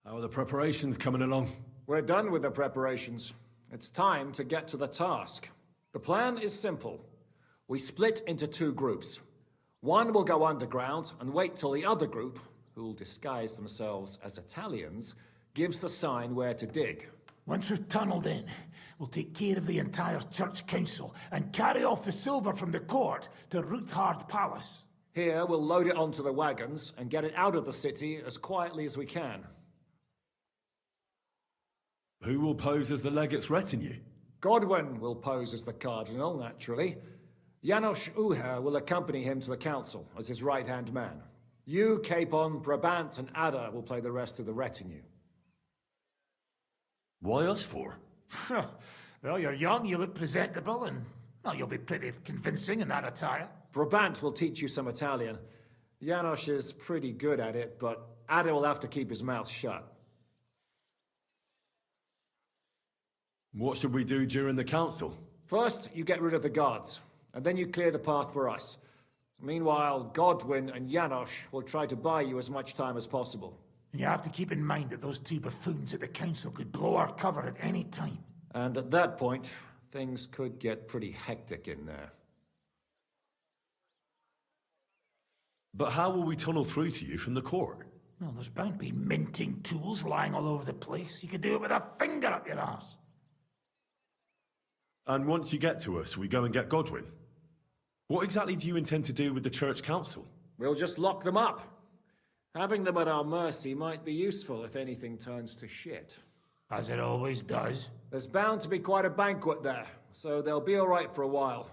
How are the preparations coming along? We're done with the preparations. It's time to get to the task. The plan is simple. We split into two groups. One will go underground and wait till the other group, who'll disguise themselves as Italians, gives the sign where to dig. Once we're tunneled in, we'll take care of the entire church council and carry off the silver from the court to Ruthard Palace. Here, we'll load it onto the wagons and get it out of the city as quietly as we can. Who will pose as the legate's retinue? Godwin will pose as the cardinal, naturally. Janos Uher will accompany him to the council as his right-hand man. You, Capon, Brabant, and Ada will play the rest of the retinue. Why us for? Well, you're young, you look presentable, and well, you'll be pretty convincing in that attire. Brabant will teach you some Italian. Janos is pretty good at it, but Ada will have to keep his mouth shut. What should we do during the council? First, you get rid of the guards, and then you clear the path for us. Meanwhile, Godwin and Janos will try to buy you as much time as possible. And you have to keep in mind that those two buffoons at the council could blow our cover at any time. And at that point, things could get pretty hectic in there. But how will we tunnel through to you from the court? Well, there's bound to be minting tools lying all over the place. You could do it with a finger up your ass. And once you get to us, we go and get Godwin. What exactly do you intend to do with the church council? We'll just lock them up. Having them at our mercy might be useful if anything turns to shit. As it always does. There's bound to be quite a banquet there, so they'll be all right for a while.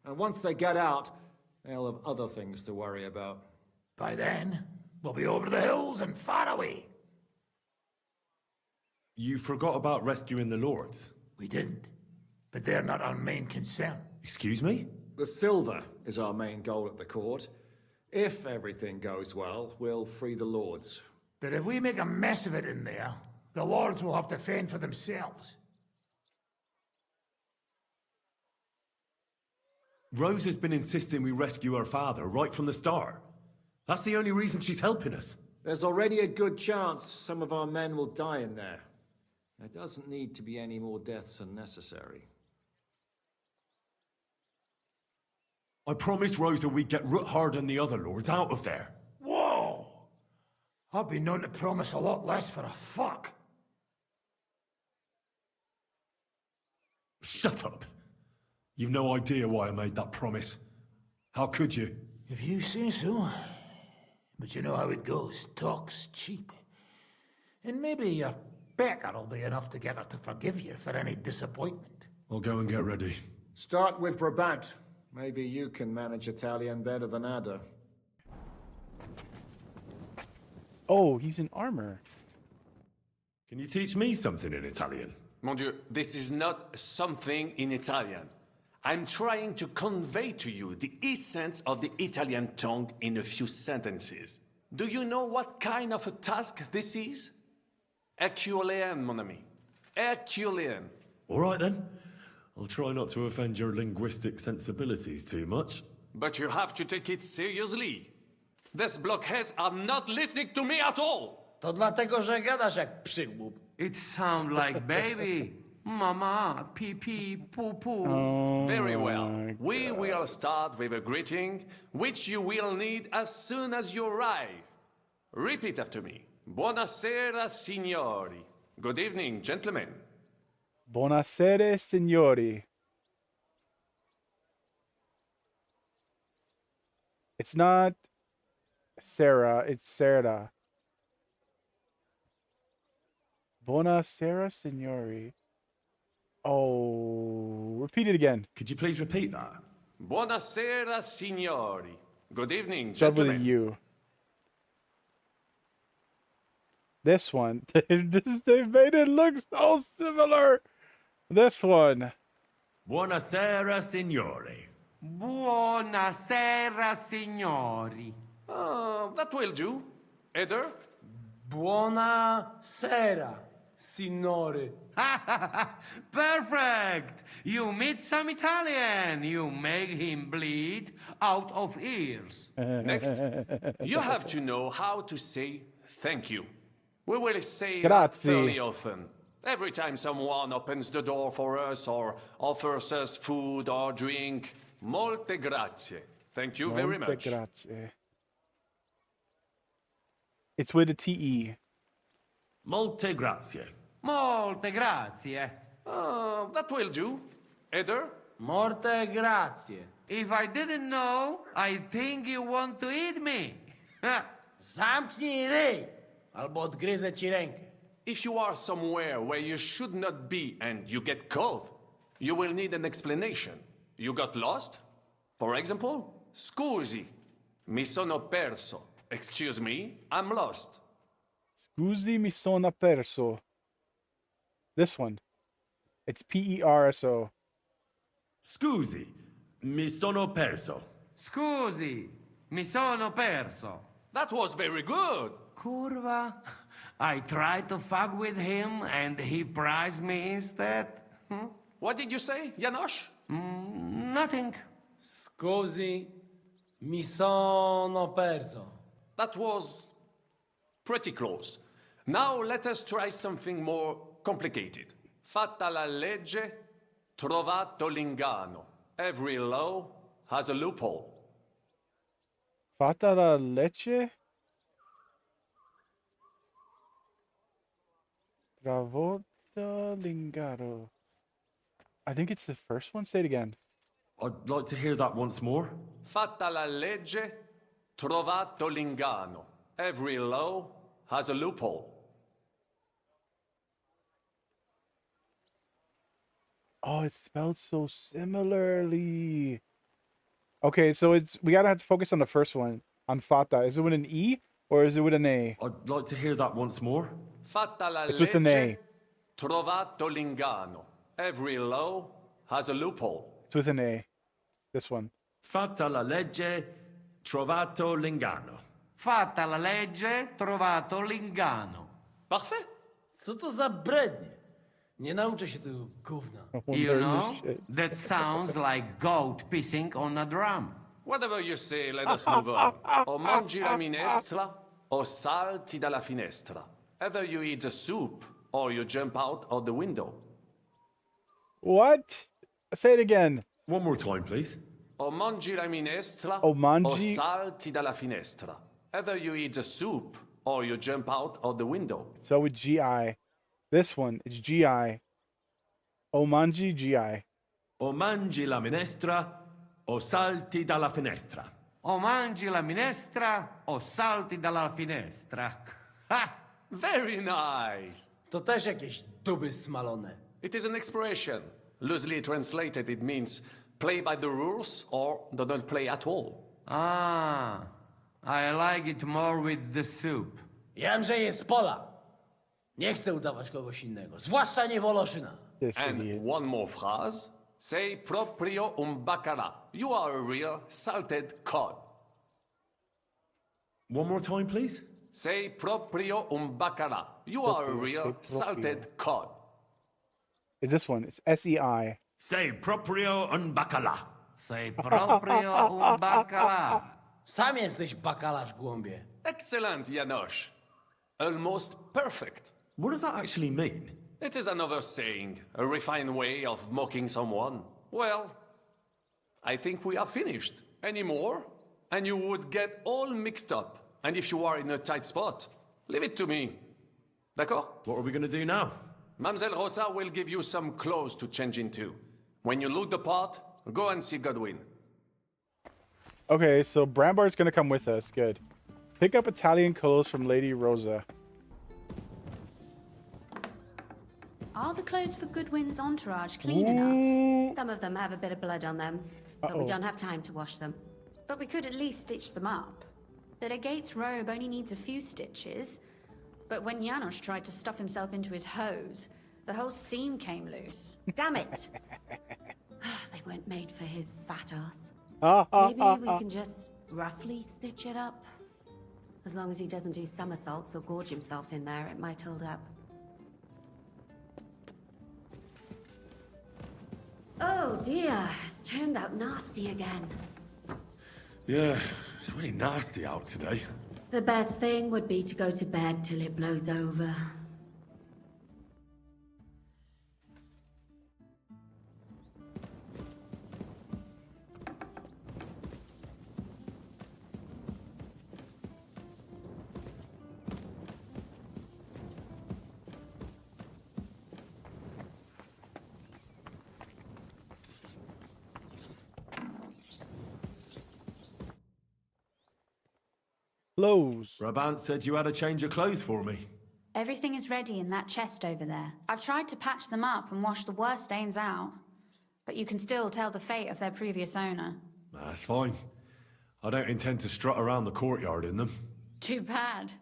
And once they get out, they'll have other things to worry about. By then, we'll be over the hills and far away. You forgot about rescuing the lords. We didn't. But they're not our main concern. Excuse me? The silver is our main goal at the court. If everything goes well, we'll free the lords. But if we make a mess of it in there, the lords will have to fend for themselves. Rose has been insisting we rescue her father right from the start. That's the only reason she's helping us. There's already a good chance some of our men will die in there. There doesn't need to be any more deaths unnecessary. I promised Rosa we'd get Ruthard and the other lords out of there. Whoa! I've been known to promise a lot less for a fuck. Shut up. You've no idea why I made that promise. How could you? If you say so. But you know how it goes. Talk's cheap. And maybe your Becca will be enough to get her to forgive you for any disappointment. I'll go and get ready. Start with Brabant. Maybe you can manage Italian better than Ada. Oh, he's in armor. Can you teach me something in Italian? Mon Dieu, this is not something in Italian. I'm trying to convey to you the essence of the Italian tongue in a few sentences. Do you know what kind of a task this is? Herculean, mon ami. Herculean. All right then. I'll try not to offend your linguistic sensibilities too much. But you have to take it seriously. These blockheads are not listening to me at all. To dlatego, że gadasz jak przygłup. It sounds like baby. Mama, pee pee, poo poo. Oh, Very well. We will start with a greeting, which you will need as soon as you arrive. Repeat after me. Buonasera, signori. Good evening, gentlemen. Buonasera, signori. It's not Sarah, it's Sarah. Buonasera, signori. Oh, repeat it again. Could you please repeat that? Buonasera, signori. Good evening, Start with a gentlemen. U. This one. They've made it look so similar. This one. Buonasera, signori. Buonasera, signori. That will do. Eder? Buonasera, signore. Perfect! You meet some Italian. You make him bleed out of ears. Next, you have to know how to say thank you. We will say that Grazie. fairly often. Every time someone opens the door for us or offers us food or drink. Molte grazie. Thank you very Molte much. grazie. It's with a TE. Molte grazie. Molte grazie. That will do. Eder? Morte grazie. If I didn't know, I think you want to eat me. Zamknij ryj, albo odgryzę ci rękę. If you are somewhere where you should not be and you get caught, you will need an explanation. You got lost? For example, scusi, mi sono perso. Excuse me, I'm lost. Scusi, mi sono perso. This one. It's PERSO. Scusi, mi sono perso. Scusi, mi sono perso. That was very good. Curva. I tried to fuck with him and he prized me instead. What did you say, Janosch? Nothing. Scusi, mi sono perso. That was pretty close. Now let us try something more complicated. Fatta la legge, trovato l'inganno. Every law has a loophole. Fatta la leche? Travolta lingaro. I think it's the first one. Say it again. I'd like to hear that once more. Fatta la legge, trovato l'inganno. Every law has a loophole. Oh, it's spelled so similarly. Okay, so we gotta have to focus on the first one. On fatta. Is it with an E or is it with an A? I'd like to hear that once more. Fatta la It's with an legge, A. trovato l'inganno. Every law has a loophole. It's with an A. This one. Fatta la legge, trovato l'inganno. Fatta la legge, trovato l'inganno. Parfait. Co to za brednie? Nie nauczę się tego gówna. You know, that sounds like goat pissing on a drum. Whatever you say, let us move on. O mangi la minestra, o salti dalla finestra. Either you eat the soup, or you jump out of the window. What? Say it again. One more time, please. O mangi la minestra, O mangi- o salti dalla finestra. Either you eat the soup, or you jump out of the window. So with GI. This one, it's GI. Omanji GI. O mangi la minestra, o salti dalla finestra. O mangi la minestra, o salti dalla finestra. Ha! Very nice. To też jakieś duby smalone. It is an expression. Loosely translated, it means play by the rules or do not play at all. Ah, I like it more with the soup. Jamże jest Pola. Nie chcę udawać kogoś innego, zwłaszcza nie Woloszyna. And one more phrase. Say proprio un bacala. You are a real salted cod. One more time, please. Say proprio un bacala. You are a real salted cod. Is this one? It's SEI. Say proprio un bacala. Say proprio un bacala. Sam jesteś bakalarz, głąbie. Excellent, Janosch. Almost perfect. What does that actually mean? It is another saying, a refined way of mocking someone. Well, I think we are finished. Any more? And you would get all mixed up. And if you are in a tight spot, leave it to me. D'accord? What are we going to do now? Mamselle Rosa will give you some clothes to change into. When you look the part, go and see Godwin. Okay, so Brambart's gonna come with us. Good. Pick up Italian clothes from Lady Rosa. Are the clothes for Goodwin's entourage clean enough? Some of them have a bit of blood on them. but we don't have time to wash them. But we could at least stitch them up. The legate's robe only needs a few stitches, but when Janos tried to stuff himself into his hose, the whole seam came loose. Damn it! They weren't made for his fat ass. Maybe we can just roughly stitch it up? As long as he doesn't do somersaults or gorge himself in there, it might hold up. Oh dear, it's turned out nasty again. Yeah, it's really nasty out today. The best thing would be to go to bed till it blows over. Clothes. Brabant said you had a change of clothes for me. Everything is ready in that chest over there. I've tried to patch them up and wash the worst stains out, but you can still tell the fate of their previous owner. That's fine. I don't intend to strut around the courtyard in them. Too bad.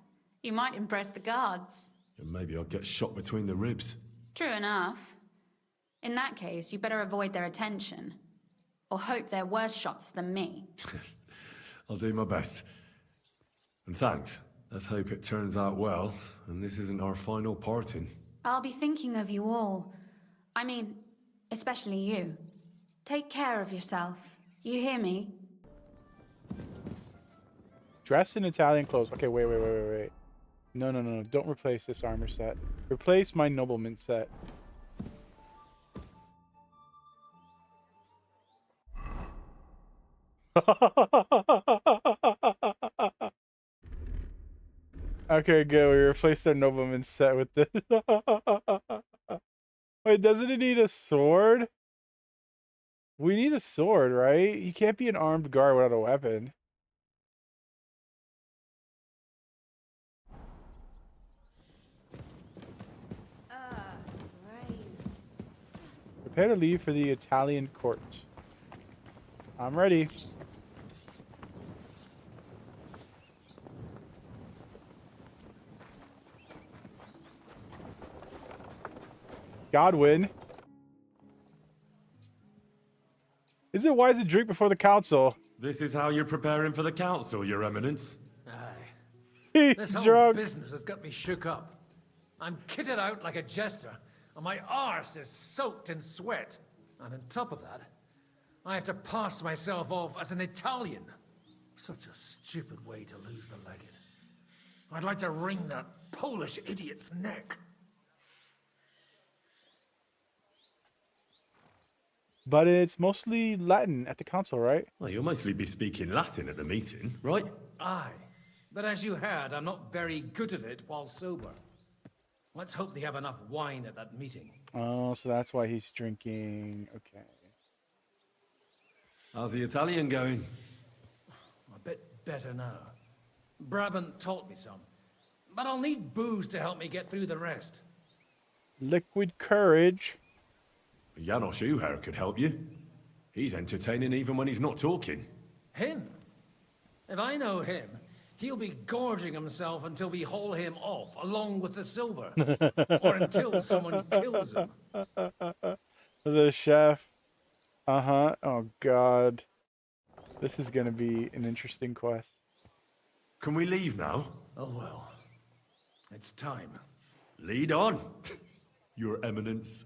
You might impress the guards. And maybe I'll get shot between the ribs. True enough. In that case, you better avoid their attention. Or hope they're worse shots than me. I'll do my best. And thanks. Let's hope it turns out well, and this isn't our final parting. I'll be thinking of you all. I mean, especially you. Take care of yourself. You hear me? Dress in Italian clothes. Okay, wait. No. Don't replace this armor set. Replace my nobleman set. Okay, good. We replaced their nobleman set with this. Wait, doesn't it need a sword? We need a sword, right? You can't be an armed guard without a weapon. Prepare to leave for the Italian court. I'm ready. Godwin. Is it wise to drink before the council? This is how you're preparing for the council, Your Eminence? Aye. This He's whole drunk. business has got me shook up. I'm kitted out like a jester, and my arse is soaked in sweat. And on top of that, I have to pass myself off as an Italian. Such a stupid way to lose the legate. I'd like to wring that Polish idiot's neck. But it's mostly Latin at the council, right? Well, you'll mostly be speaking Latin at the meeting, right? Aye. But as you heard, I'm not very good at it while sober. Let's hope they have enough wine at that meeting. Oh, so that's why he's drinking. Okay. How's the Italian going? A bit better now. Brabant taught me some. But I'll need booze to help me get through the rest. Liquid courage. Janos Uher could help you. He's entertaining even when he's not talking. Him? If I know him, he'll be gorging himself until we haul him off, along with the silver. Or until someone kills him. The chef. Uh-huh. Oh, God. This is going to be an interesting quest. Can we leave now? Oh, well. It's time. Lead on, Your Eminence.